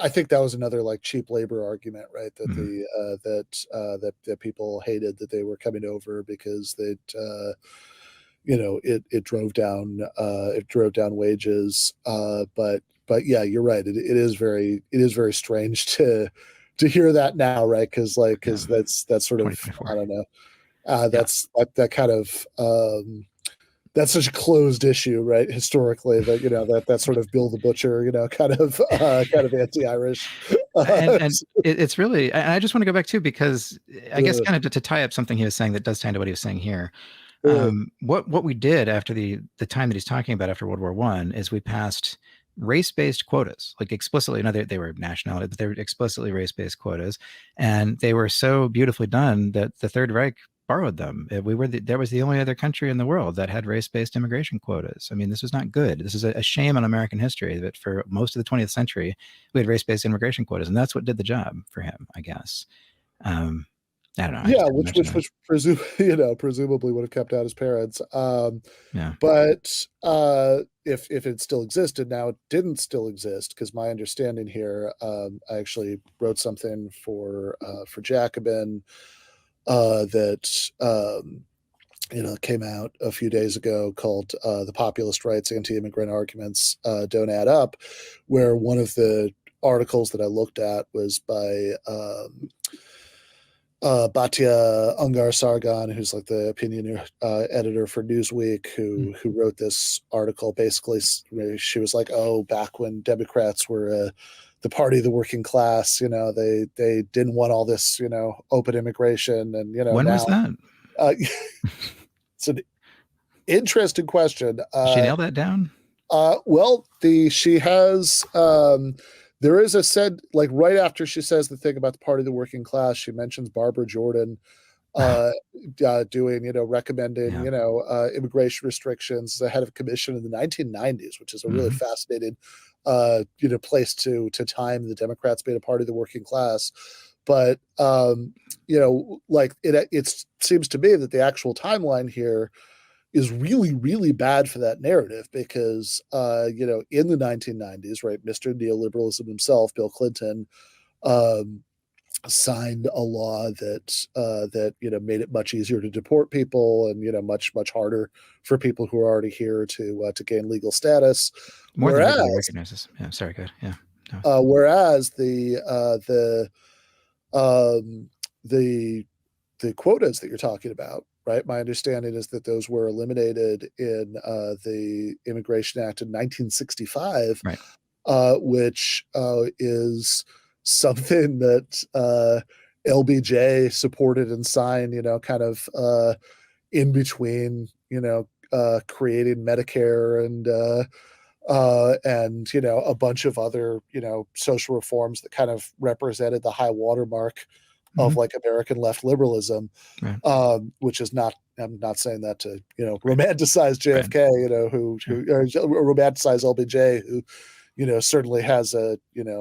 think that was another like cheap labor argument, right? That Mhm. that people hated that they were coming over because it drove down wages. But yeah, you're right. It is very strange to hear that now, right? Because Yeah. that's sort of, I 2024. don't know. Yeah. That kind of, that's such a closed issue, right? Historically, that that sort of Bill the Butcher, kind of anti-Irish. And it's really, I just want to go back too, because I guess uh, kind of to tie up something he was saying that does tie into what he was saying here. uh, What we did after the time that he's talking about after World War I is we passed race-based quotas, like explicitly. No, they were nationality, but they were explicitly race-based quotas, and they were so beautifully done that the Third Reich borrowed them. There was the only other country in the world that had race-based immigration quotas. I mean, this was not good. This is a shame on American history that for most of the 20th century we had race-based immigration quotas, and that's what did the job for him, I guess. Um, I don't know. I yeah, just had to which mention that. presumably would have kept out his parents. Yeah. But if it still existed, now it didn't still exist, because my understanding here, I actually wrote something for Jacobin that came out a few days ago, called "The Populist Rights Anti-Immigrant Arguments Don't Add Up," where one of the articles that I looked at was by Batya Ungar Sargon, who's like the opinion editor for Newsweek, who wrote this article. Basically, she was like, "Oh, back when Democrats were the party of the working class, they didn't want all this, open immigration, and When now." was that? It's an interesting question. Did she nail that down? Well, she has, there is a said, like, right after she says the thing about the party of the working class, she mentions Barbara Jordan doing, recommending, Yeah. immigration restrictions as a head of commission in the 1990s, which is a really Mhm. fascinating, place to time the Democrats being a party of the working class. But, like, it seems to me that the actual timeline here is really, really bad for that narrative, because, in the 1990s, right, Mr. Neoliberalism himself, Bill Clinton, um, signed a law that made it much easier to deport people, and much harder for people who are already here to gain legal status. More than everybody Whereas recognizes. Yeah. Sorry. Good. Yeah. No. whereas um, the the quotas that you're talking about, right? My understanding is that those were eliminated in the Immigration Act in 1965, Right. which is something that LBJ supported and signed, kind of in between, creating Medicare and a bunch of other social reforms that kind of represented the high watermark of Mhm. like American left liberalism, Right. which is not. I'm not saying that to romanticize Right. JFK, who Sure. or romanticize LBJ, who certainly has a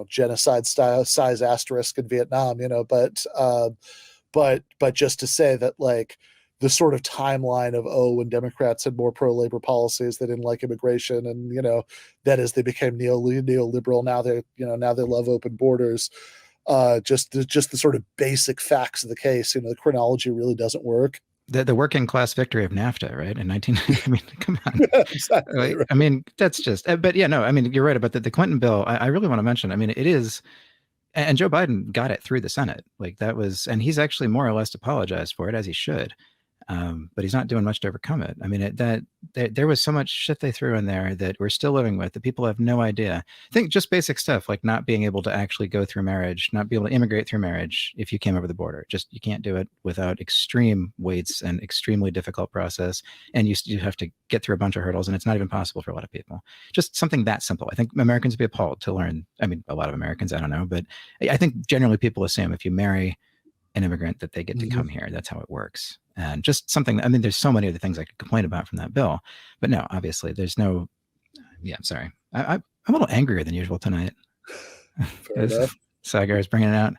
genocide style size asterisk in Vietnam, but just to say that, like, the sort of timeline of, when Democrats had more pro-labor policies, they didn't like immigration, and that is, they became neoliberal. Now they love open borders. Just the sort of basic facts of the case. The chronology really doesn't work. The working class victory of NAFTA, right? In 19, I mean, come on. Exactly. Like, Right. I mean, that's just, but yeah, no, I mean, you're right about the Clinton bill. I really want to mention, I mean, it is, and Joe Biden got it through the Senate. Like that was, and he's actually more or less apologized for it, as he should. But he's not doing much to overcome it. I mean, there was so much shit they threw in there that we're still living with, that people have no idea. I think just basic stuff like not being able to actually go through marriage, not be able to immigrate through marriage if you came over the border. Just you can't do it without extreme waits and extremely difficult process, and you have to get through a bunch of hurdles, and it's not even possible for a lot of people. Just something that simple. I think Americans would be appalled to learn. I mean, a lot of Americans, I don't know, but I think generally people assume if you marry an immigrant that they get to come here. That's how it works. And just something, I mean, there's so many other things I could complain about from that bill, but no, obviously there's no, yeah, I'm sorry. I'm a little angrier than usual tonight. Fair enough. Saagar is bringing it out.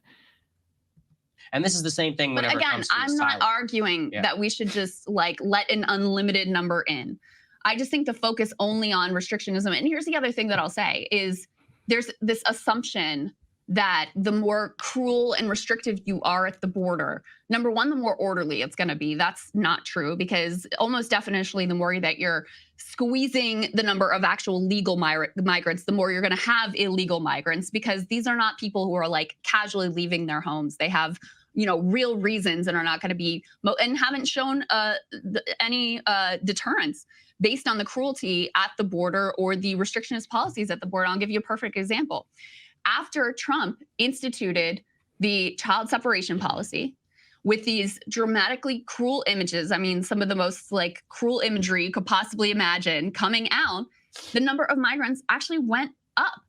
And this is the same thing But whenever it again, comes to I'm not asylum. arguing that we should just like let an unlimited number in. I just think to focus only on restrictionism. And here's the other thing that I'll say is there's this assumption that the more cruel and restrictive you are at the border, number one, the more orderly it's going to be. That's not true, because almost definitionally, the more that you're squeezing the number of actual legal migrants, the more you're going to have illegal migrants, because these are not people who are like casually leaving their homes. They have, you know, real reasons and are not going to be and haven't shown any deterrence based on the cruelty at the border or the restrictionist policies at the border. I'll give you a perfect example. After Trump instituted the child separation policy with these dramatically cruel images, I mean, some of the most like cruel imagery you could possibly imagine coming out, the number of migrants actually went up.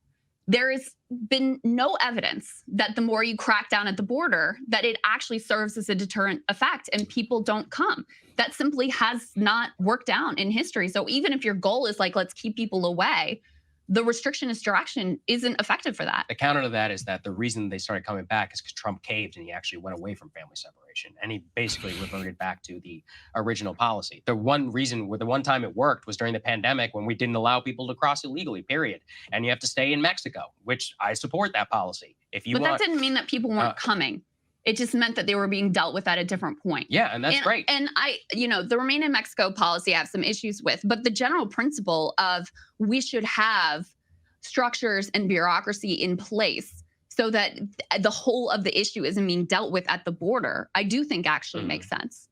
There has been no evidence that the more you crack down at the border, that it actually serves as a deterrent effect and people don't come. That simply has not worked out in history. So even if your goal is like, let's keep people away, the restrictionist direction isn't effective for that. The counter to that is that the reason they started coming back is because Trump caved and he actually went away from family separation. And he basically reverted back to the original policy. The one reason, the one time it worked was during the pandemic when we didn't allow people to cross illegally, period. And you have to stay in Mexico, which I support that policy. If you But want, that didn't mean that people weren't coming. It just meant that they were being dealt with at a different point. Yeah, and that's great. And the Remain in Mexico policy I have some issues with, but the general principle of we should have structures and bureaucracy in place so that the whole of the issue isn't being dealt with at the border, I do think actually makes sense.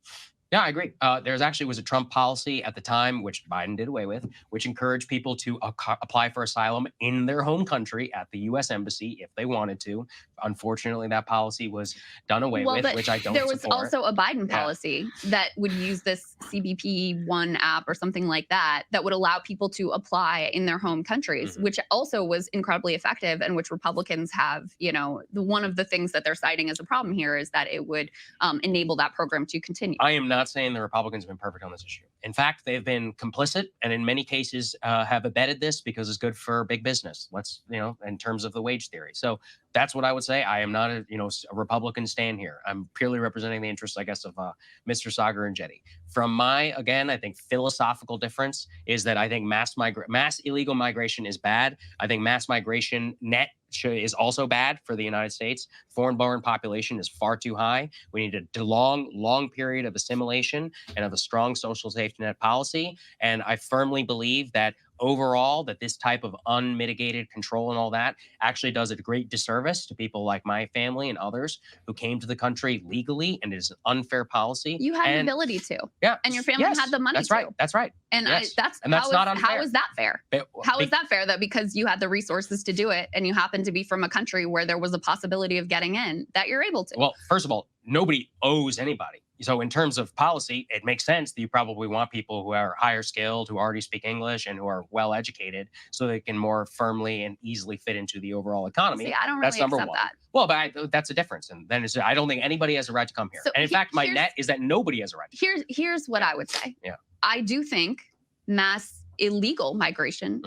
Yeah, I agree. There's actually was a Trump policy at the time, which Biden did away with, which encouraged people to apply for asylum in their home country at the U.S. Embassy if they wanted to. Unfortunately, that policy was done away with, which I don't There was support. also a Biden policy that would use this CBP1 app or something like that would allow people to apply in their home countries, which also was incredibly effective, and which Republicans have, one of the things that they're citing as a problem here is that it would enable that program to continue. I am not saying the Republicans have been perfect on this issue. In fact, they've been complicit and in many cases have abetted this because it's good for big business. In terms of the wage theory. So that's what I would say. I am not a Republican stand here. I'm purely representing the interests, I guess, of Mr. Saagar and Enjeti. From my, again, I think philosophical difference is that I think mass illegal migration is bad. I think mass migration net is also bad for the United States. Foreign-born population is far too high. We need a long period of assimilation and of a strong social safety net policy. And I firmly believe that overall, that this type of unmitigated control and all that actually does a great disservice to people like my family and others who came to the country legally, and it is an unfair policy. You had the ability to. Yeah. And your family had the money that's to. Right. That's right. And yes. that's not unfair. How is that fair? How is that fair that because you had the resources to do it and you happen to be from a country where there was a possibility of getting in, that you're able to? Well, first of all, nobody owes anybody. So in terms of policy, it makes sense that you probably want people who are higher skilled, who already speak English, and who are well educated, so they can more firmly and easily fit into the overall economy. See, I don't really accept that. Well, but that's a difference. And then I don't think anybody has a right to come here. So and in fact, my net is that nobody has a right to come here. Here's what I would say. Yeah. I do think mass illegal migration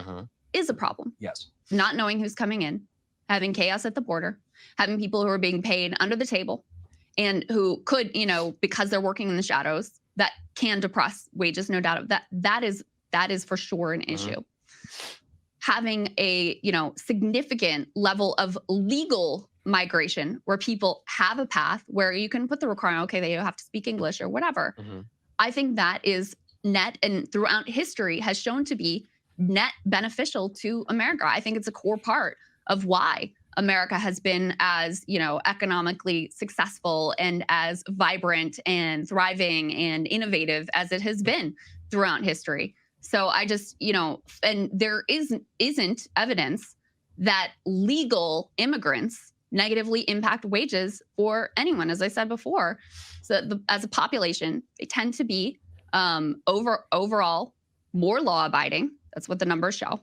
is a problem. Yes. Not knowing who's coming in, having chaos at the border, having people who are being paid under the table, and who could, because they're working in the shadows, that can depress wages, no doubt. That is for sure an issue. Having a, significant level of legal migration where people have a path where you can put the requirement, okay, they have to speak English or whatever. I think that is net, and throughout history has shown to be net beneficial to America. I think it's a core part of why America has been as, economically successful and as vibrant and thriving and innovative as it has been throughout history. So I just, and there isn't evidence that legal immigrants negatively impact wages for anyone, as I said before. So as a population, they tend to be overall more law-abiding. That's what the numbers show.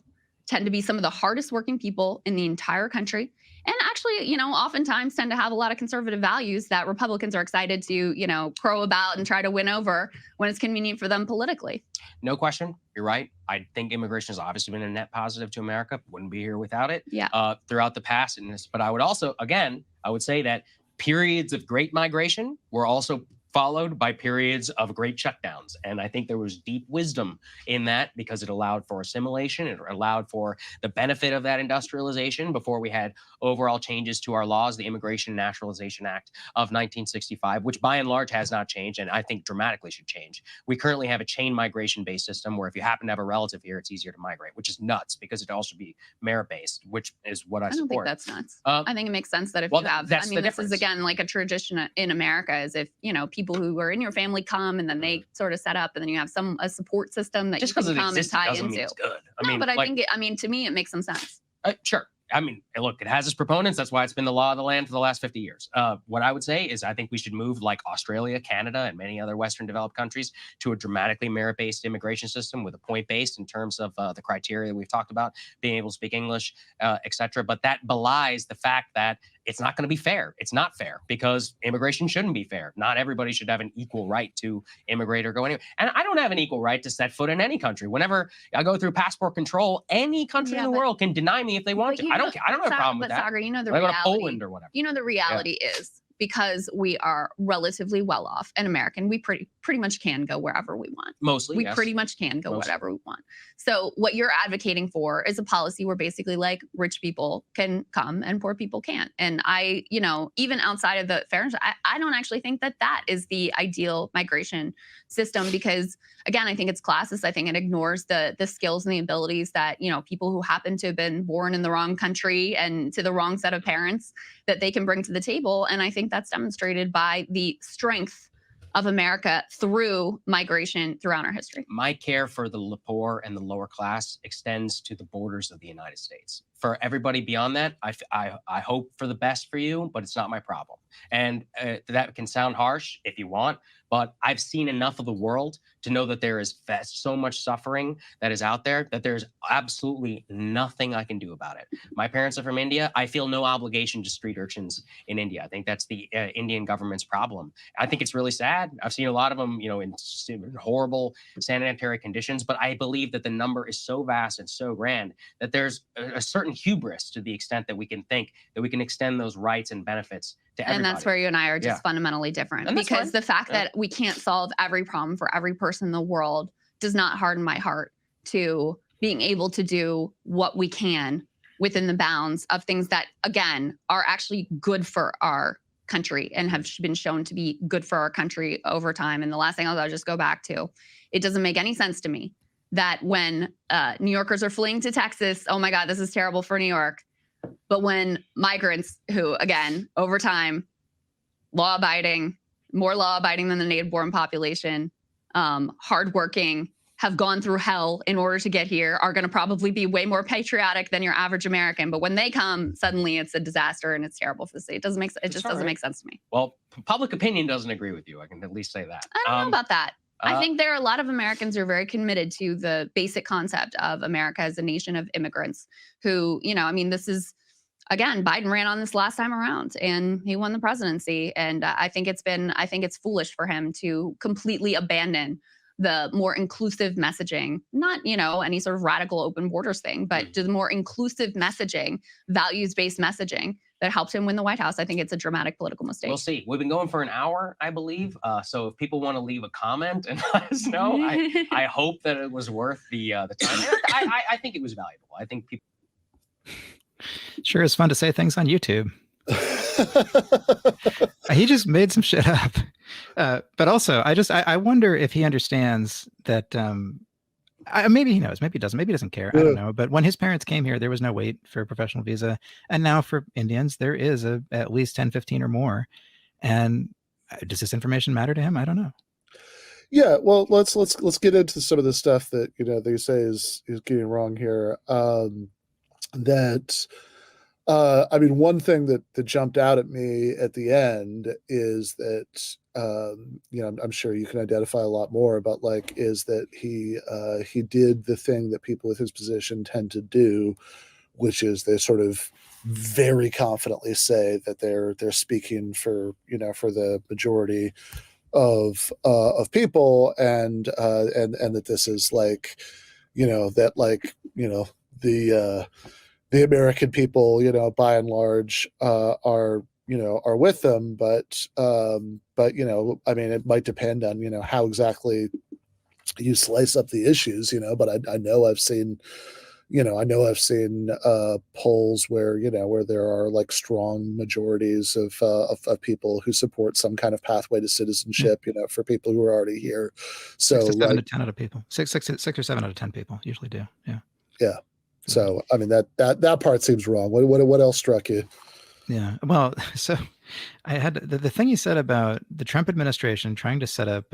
Tend to be some of the hardest working people in the entire country. And actually, oftentimes tend to have a lot of conservative values that Republicans are excited to, crow about and try to win over when it's convenient for them politically. No question. You're right. I think immigration has obviously been a net positive to America. Wouldn't be here without it. Yeah. Throughout the past. But I would also, again, I would say that periods of great migration were also followed by periods of great shutdowns. And I think there was deep wisdom in that because it allowed for assimilation. It allowed for the benefit of that industrialization before we had overall changes to our laws, the Immigration and Naturalization Act of 1965, which by and large has not changed and I think dramatically should change. We currently have a chain migration-based system where if you happen to have a relative here, it's easier to migrate, which is nuts because it also be merit-based, which is what I don't think support. that's nuts. I think it makes sense that if you have, that's I mean, the this is difference. again like a tradition in America is if, you know, people who are in your family come and then they sort of set up and then you have a support system that Just you can because it come and exists tie doesn't mean into. it's good. But I think, I mean, to me, it makes some sense. Sure. I mean, look, it has its proponents. That's why it's been the law of the land for the last 50 years. What I would say is I think we should move like Australia, Canada, and many other Western developed countries to a dramatically merit-based immigration system with a point-based in terms of the criteria we've talked about, being able to speak English, et cetera. But that belies the fact that it's not going to be fair. It's not fair because immigration shouldn't be fair. Not everybody should have an equal right to immigrate or go anywhere. And I don't have an equal right to set foot in any country. Whenever I go through passport control, any country in the world can deny me if they want to. I don't care. I don't have a problem with that. Saagar, you know the I go to reality. Poland or whatever. You know the reality is because we are relatively well off and American, we pretty much can go wherever we want. Mostly, we yes. pretty much can go whatever we want. So what you're advocating for is a policy where basically like rich people can come and poor people can't. And I, you know, even outside of the fairness, I don't actually think that that is the ideal migration system because again, I think it's classist. I think it ignores the skills and the abilities that, you know, people who happen to have been born in the wrong country and to the wrong set of parents that they can bring to the table. And I think that's demonstrated by the strength of America through migration throughout our history. My care for the poor and the lower class extends to the borders of the United States. For everybody beyond that, I hope for the best for you, but it's not my problem. And that can sound harsh if you want, but I've seen enough of the world to know that there is so much suffering that is out there that there's absolutely nothing I can do about it. My parents are from India. I feel no obligation to street urchins in India. I think that's the Indian government's problem. I think it's really sad. I've seen a lot of them, you know, in horrible sanitary conditions, but I believe that the number is so vast and so grand that there's a certain hubris to the extent that we can think that we can extend those rights and benefits to everybody. And that's where you and I are just fundamentally different. Because the fact that we can't solve every problem for every person in the world does not harden my heart to being able to do what we can within the bounds of things that, again, are actually good for our country and have been shown to be good for our country over time. And the last thing I'll just go back to, it doesn't make any sense to me that when New Yorkers are fleeing to Texas, oh my God, this is terrible for New York. But when migrants who, again, over time, law-abiding, more law-abiding than the native-born population, hardworking, have gone through hell in order to get here, are going to probably be way more patriotic than your average American. But when they come, suddenly it's a disaster and it's terrible for the state. It doesn't make sense to me. Well, public opinion doesn't agree with you. I can at least say that. I don't know about that. I think there are a lot of Americans who are very committed to the basic concept of America as a nation of immigrants who, you know, I mean, this is, again, Biden ran on this last time around and he won the presidency. And I think it's foolish for him to completely abandon the more inclusive messaging, not, you know, any sort of radical open borders thing, but the more inclusive messaging, values-based messaging that helped him win the White House. I think it's a dramatic political mistake. We'll see. We've been going for an hour, I believe. So if people want to leave a comment and let us know, I hope that it was worth the time. I think it was valuable. I think people. Sure is fun to say things on YouTube. He just made some shit up. But also, I wonder if he understands that. Maybe he knows, maybe he doesn't, maybe he doesn't care. I don't know. But when his parents came here, there was no wait for a professional visa. And now for Indians, there is at least 10, 15 or more. And does this information matter to him? I don't know. Yeah, well, let's get into some of the stuff that, you know, they say is getting wrong here. I mean, one thing that jumped out at me at the end is that, you know, I'm sure you can identify a lot more about, like, is that he did the thing that people with his position tend to do, which is they sort of very confidently say that they're speaking for, you know, for the majority of people, and that this is like, you know, that, like, you know, the American people, you know, by and large, are, are with them, but I mean, it might depend on how exactly you slice up the issues, but I know I've seen polls where where there are like strong majorities of people who support some kind of pathway to citizenship, for people who are already here. So 6 to 7 to 10 out of people, 6 or 7 out of 10 people usually do. Yeah. So I mean that part seems wrong. What else struck you? Yeah. Well, so I had the thing you said about the Trump administration trying to set up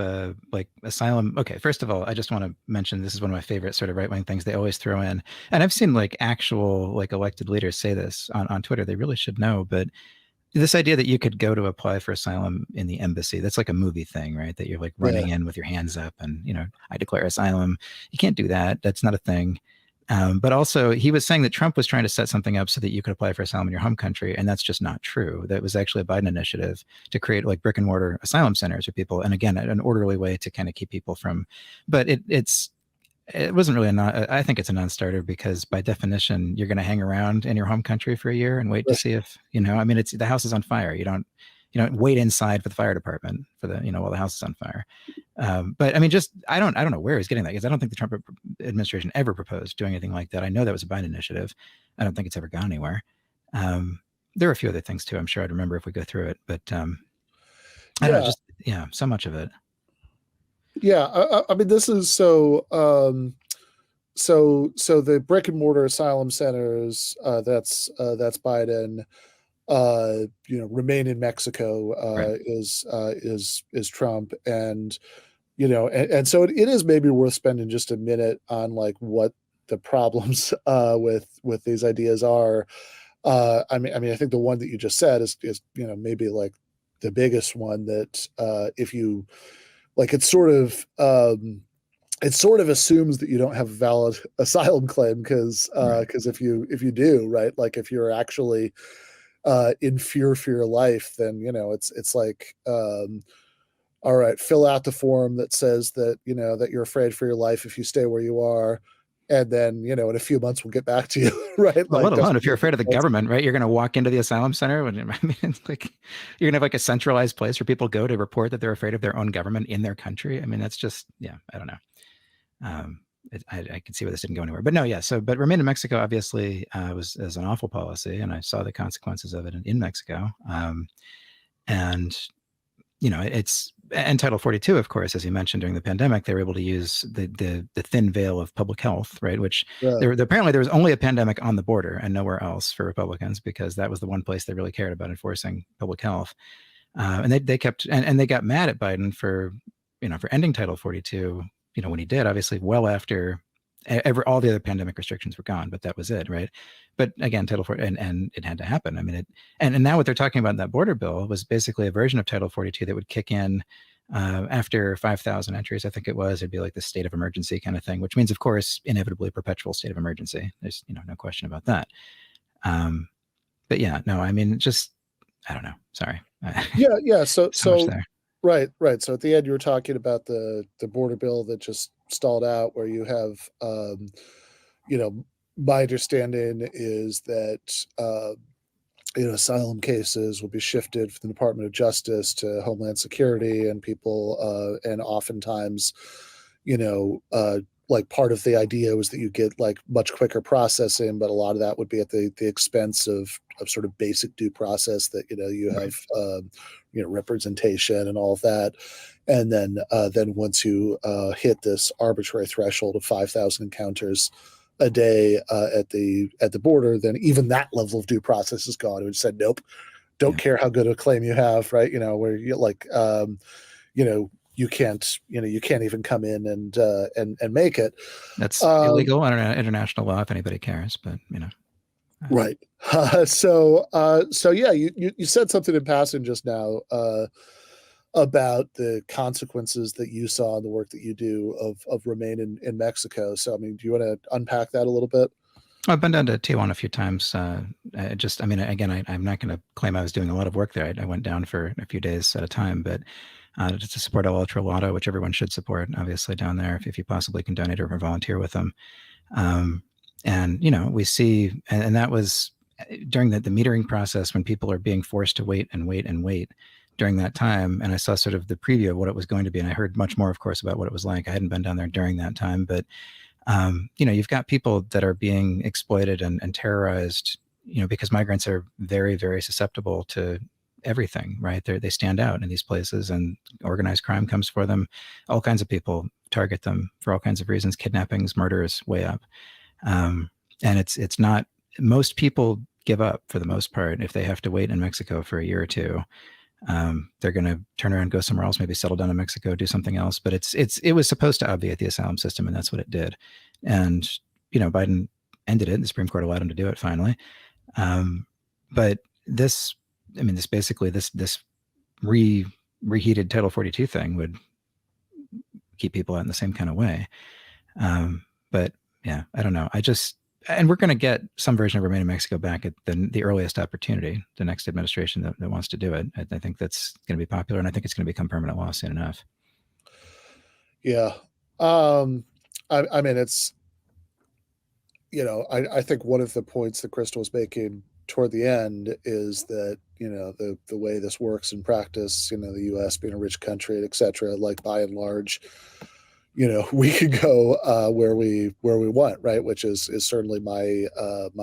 like asylum. Okay, first of all, I just want to mention this is one of my favorite sort of right-wing things they always throw in. And I've seen like actual like elected leaders say this on Twitter. They really should know, but this idea that you could go to apply for asylum in the embassy, that's like a movie thing, right? That you're like running in with your hands up and, I declare asylum. You can't do that. That's not a thing. But also he was saying that Trump was trying to set something up so that you could apply for asylum in your home country. And that's just not true. That was actually a Biden initiative to create like brick and mortar asylum centers for people. And again, an orderly way to kind of keep people from, but it wasn't really I think it's a non-starter because by definition, you're going to hang around in your home country for a year and wait to see if, I mean, it's the house is on fire. You don't wait inside for the fire department for the, while the house is on fire. But I mean, I don't know where he's getting that because I don't think the Trump administration ever proposed doing anything like that. I know that was a Biden initiative. I don't think it's ever gone anywhere. There are a few other things too. I'm sure I'd remember if we go through it, but I don't know, so much of it. Yeah. I mean, this is so the brick and mortar asylum centers, that's Biden. Remain in Mexico Right. is Trump, and and so it is maybe worth spending just a minute on like what the problems with these ideas are. I mean I think the one that you just said is maybe like the biggest one that if you like it sort of assumes that you don't have a valid asylum claim because if you do, right, like if you're actually in fear for your life, then it's like all right, fill out the form that says that that you're afraid for your life if you stay where you are, and then in a few months we'll get back to you, right? Well, like, let alone if you're afraid of the government, right? You're going to walk into the asylum center. I mean, it's like you're going to have like a centralized place where people go to report that they're afraid of their own government in their country. I mean, that's just I don't know. I can see why this didn't go anywhere, but no, yeah. So, but remain in Mexico obviously was an awful policy, and I saw the consequences of it in Mexico. And and Title 42, of course, as you mentioned during the pandemic, they were able to use the thin veil of public health, right? Which apparently there was only a pandemic on the border and nowhere else for Republicans because that was the one place they really cared about enforcing public health. And they kept and they got mad at Biden for ending Title 42. When he did, obviously, well after all the other pandemic restrictions were gone, but that was it, right? But again, Title 42, and it had to happen. I mean, and now what they're talking about in that border bill was basically a version of Title 42 that would kick in after 5,000 entries, I think it was. It'd be like the state of emergency kind of thing, which means, of course, inevitably perpetual state of emergency. There's no question about that. But yeah, no, I mean, just I don't know. Sorry. Yeah. So much there. Right. So at the end, you were talking about the border bill that just stalled out, where you have, my understanding is that, asylum cases will be shifted from the Department of Justice to Homeland Security, and people, and oftentimes, like part of the idea was that you get like much quicker processing, but a lot of that would be at the expense of sort of basic due process that you have representation and all of that, and then once you hit this arbitrary threshold of 5,000 encounters a day at the border, then even that level of due process is gone. It said nope, don't care how good a claim you have, right? Where you like you can't even come in and make it. That's illegal under international law if anybody cares, but right. So yeah, you said something in passing just now about the consequences that you saw in the work that you do of Remain in Mexico. So I mean, do you want to unpack that a little bit? I've been down to Tijuana a few times. Again, I'm not going to claim I was doing a lot of work there. I went down for a few days at a time, but just to support El Ultra Lotto, which everyone should support, obviously, down there, if you possibly can donate or volunteer with them. And we see, and that was during the metering process, when people are being forced to wait and wait and wait during that time, and I saw sort of the preview of what it was going to be, and I heard much more, of course, about what it was like. I hadn't been down there during that time, but you've got people that are being exploited and terrorized, because migrants are very, very susceptible to everything, right? They stand out in these places, and organized crime comes for them. All kinds of people target them for all kinds of reasons. Kidnappings, murders, way up. And it's not, most people give up for the most part. If they have to wait in Mexico for a year or two, they're going to turn around, go somewhere else, maybe settle down in Mexico, do something else. But it was supposed to obviate the asylum system, and that's what it did. And Biden ended it. The Supreme Court allowed him to do it finally. But this reheated Title 42 thing would keep people out in the same kind of way. But yeah, I don't know. And we're going to get some version of Remain in Mexico back at the earliest opportunity, the next administration that wants to do it. I think that's going to be popular, and I think it's going to become permanent law soon enough. Yeah. I mean, it's, I think one of the points that Krystal was making toward the end is that, the way this works in practice, the U.S. being a rich country, et cetera, like by and large, we could go where we want, right? Which is certainly my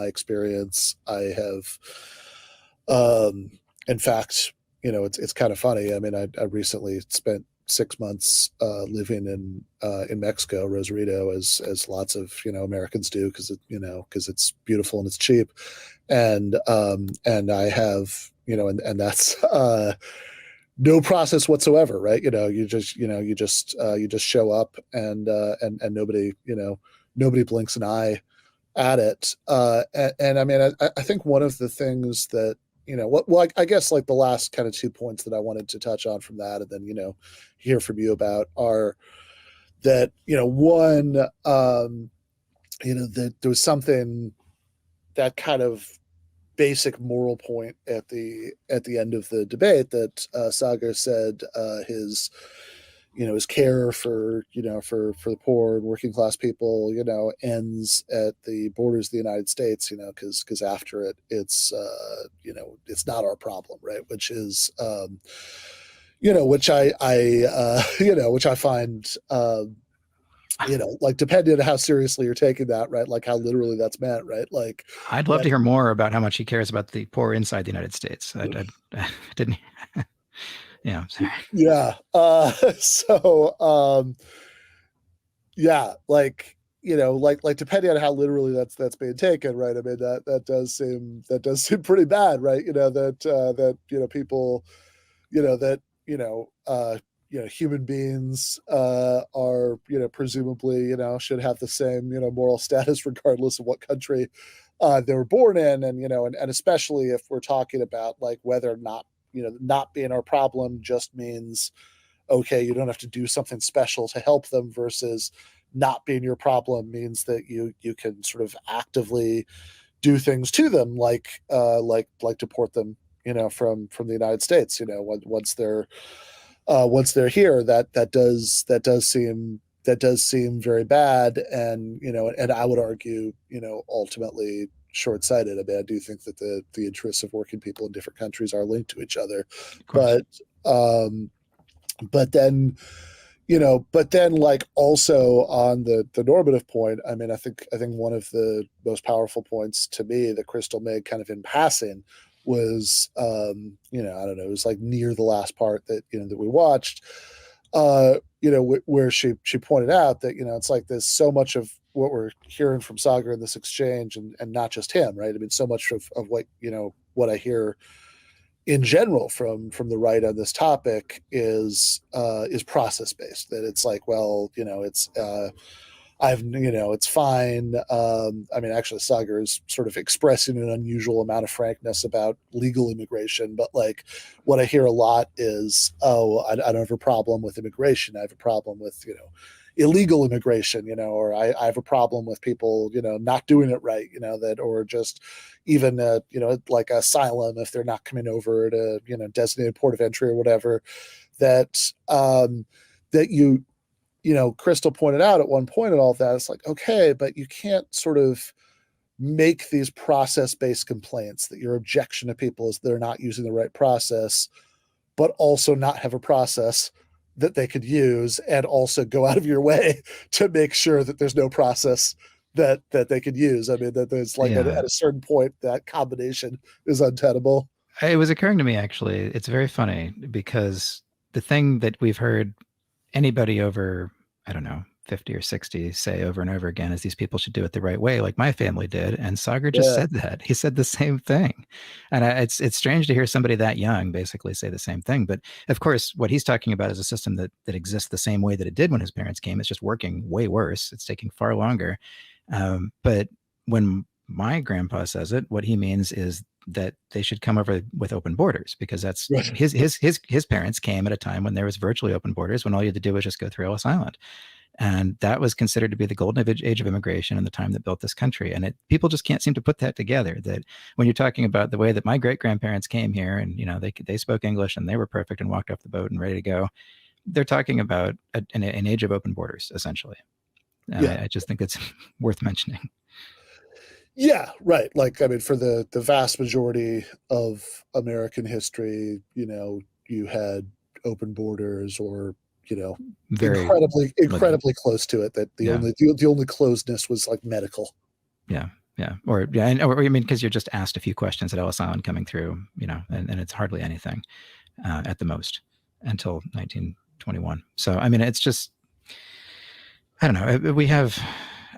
experience. I have, in fact, it's kind of funny. I mean, I recently spent 6 months living in Mexico, Rosarito, as lots of Americans do, because it's beautiful and it's cheap, and I have and that's no process whatsoever, right? You just show up, and nobody blinks an eye at it. And I mean, I think one of the things that I guess like the last kind of 2 points that I wanted to touch on from that, and then hear from you about, are that one, that there was something, that kind of basic moral point at the end of the debate, that Saagar said his care for the poor and working class people ends at the borders of the United States, because after it, it's not our problem, right? Which is which I find like, depending on how seriously you're taking that, right? Like how literally that's meant, right? Like, I'd love to hear more about how much he cares about the poor inside the United States. I didn't. Yeah. Sorry. Yeah. Yeah, like, like depending on how literally that's being taken, right? I mean, that does seem pretty bad, right? That people, that human beings are presumably should have the same moral status regardless of what country they were born in, and especially if we're talking about like whether or not not being our problem just means, okay, you don't have to do something special to help them, versus not being your problem means that you can sort of actively do things to them, like deport them from the United States once they're here. That does seem very bad, and and I would argue ultimately short-sighted. I mean, I do think that the interests of working people in different countries are linked to each other, but then like also on the normative point, I mean, I think one of the most powerful points to me that Krystal made kind of in passing was I don't know, it was like near the last part that that we watched, where she pointed out that it's like there's so much of what we're hearing from Saagar in this exchange, and not just him, right? I mean, so much of what what I hear in general from the right on this topic is process based. That it's like, well, it's it's fine. I mean, actually, Saagar is sort of expressing an unusual amount of frankness about legal immigration, but like what I hear a lot is, oh, I don't have a problem with immigration. I have a problem with illegal immigration, or I have a problem with people not doing it right, that, or just even like asylum, if they're not coming over to designated port of entry or whatever. That Krystal pointed out at one point, and all of that, it's like, okay, but you can't sort of make these process-based complaints, that your objection to people is they're not using the right process, but also not have a process that they could use, and also go out of your way to make sure that there's no process that they could use. I mean, that there's like at a certain point that combination is untenable. It was occurring to me, actually, it's very funny because the thing that we've heard anybody over, I don't know, 50 or 60 say over and over again is these people should do it the right way, like my family did. And Saagar just said that. He said the same thing. And it's strange to hear somebody that young basically say the same thing. But of course, what he's talking about is a system that exists the same way that it did when his parents came. It's just working way worse. It's taking far longer. But when my grandpa says it, what he means is that they should come over with open borders, because that's right. His parents came at a time when there was virtually open borders, when all you had to do was just go through Ellis Island. And that was considered to be the golden age of immigration and the time that built this country. And people just can't seem to put that together, that when you're talking about the way that my great-grandparents came here and, you know, they spoke English and they were perfect and walked off the boat and ready to go, they're talking about an age of open borders, essentially. I just think it's worth mentioning. Yeah, right. Like, I mean, for the vast majority of American history, you know, you had open borders, or, you know, very incredibly close to it. That the only closedness was like medical. Yeah. Or I mean, because you're just asked a few questions at Ellis Island coming through, you know, and it's hardly anything at the most until 1921. So, I mean, it's just, I don't know.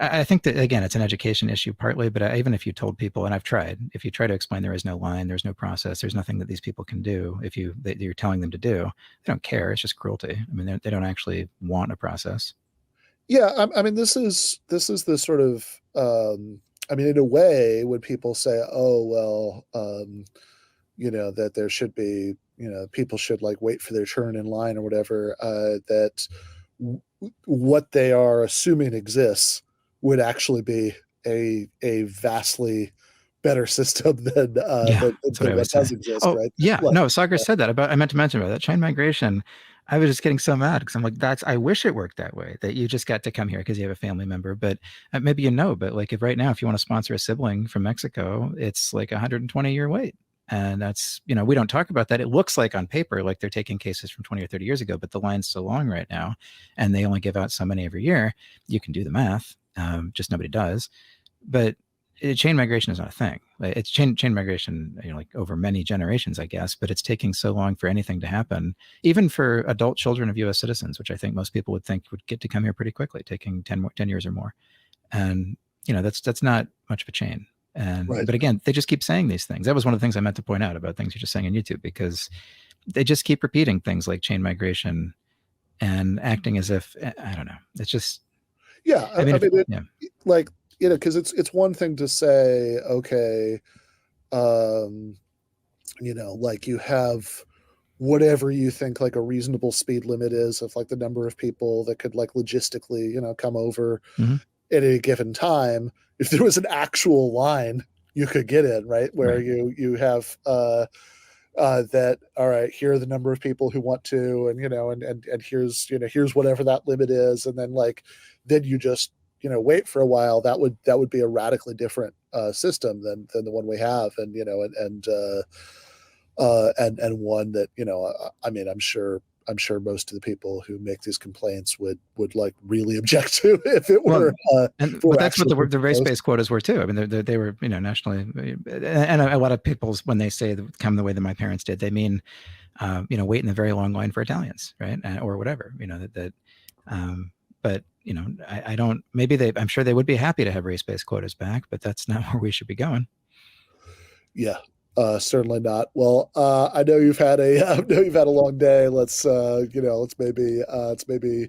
I think that, again, it's an education issue partly, but even if you told people, and I've tried, if you try to explain there is no line, there's no process, there's nothing that these people can do that you're telling them to do, they don't care. It's just cruelty. I mean, they don't actually want a process. Yeah, I mean, this is the sort of, I mean, in a way, when people say, oh, well, you know, that there should be, you know, people should like wait for their turn in line or whatever, that what they are assuming exists would actually be a vastly better system than what does exist, right? Yeah, no, Saagar said that I meant to mention about that chain migration. I was just getting so mad because I'm like, I wish it worked that way, that you just got to come here because you have a family member. But maybe but like, if right now, if you want to sponsor a sibling from Mexico, it's like 120-year wait. And that's, you know, we don't talk about that. It looks like on paper, like they're taking cases from 20 or 30 years ago, but the line's so long right now, and they only give out so many every year. You can do the math. Just nobody does. But chain migration is not a thing. It's chain migration, you know, like over many generations, I guess, but it's taking so long for anything to happen, even for adult children of U.S. citizens, which I think most people would think would get to come here pretty quickly, taking 10 years or more. And, you know, that's not much of a chain. And right. But again, they just keep saying these things. That was one of the things I meant to point out about things you're just saying on YouTube, because they just keep repeating things like chain migration and acting as if, I don't know, it's just. Yeah. I mean, like, you know, because it's one thing to say, okay, you know, like you have whatever you think like a reasonable speed limit is of like the number of people that could like logistically, you know, come over at any given time. If there was an actual line you could get in, right, where you have that, all right, here are the number of people who want to, and, you know, and here's, you know, here's whatever that limit is, and then like then you just, you know, wait for a while. That would be a radically different system than the one we have, and, you know, and one that, you know, I mean, I'm sure most of the people who make these complaints would like really object to if it were. But that's what the race-based quotas were too. I mean, they were, you know, nationally, and a lot of people, when they say come the way that my parents did, they mean, you know, wait in the very long line for Italians, right, or whatever, you know, but, you know, I don't. Maybe I'm sure they would be happy to have race-based quotas back, but that's not where we should be going. Yeah. Certainly not. Well, I know you've had a long day. Let's maybe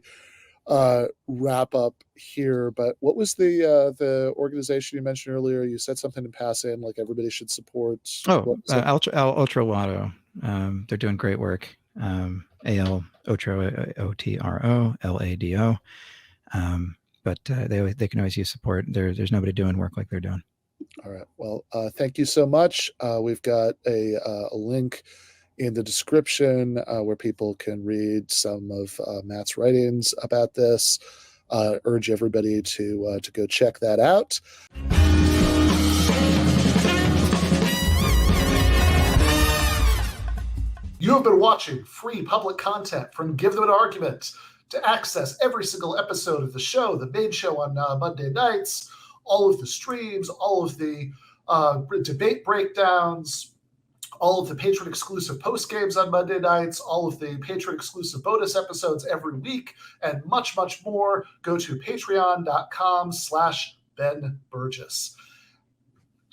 wrap up here. But what was the organization you mentioned earlier? You said something in passing, like everybody should support. Ultra Lotto. They're doing great work. AL Otro, OTRO LADO. But they can always use support. There's nobody doing work like they're doing. All right. Well, thank you so much. We've got a link in the description where people can read some of Matt's writings about this. Urge everybody to go check that out. You have been watching free public content from Give Them an Argument. To access every single episode of the show, the main show on Monday nights, all of the streams, all of the debate breakdowns, all of the patron-exclusive post-games on Monday nights, all of the patron-exclusive bonus episodes every week, and much, much more, go to patreon.com/Ben Burgis.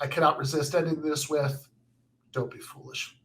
I cannot resist ending this with, don't be foolish.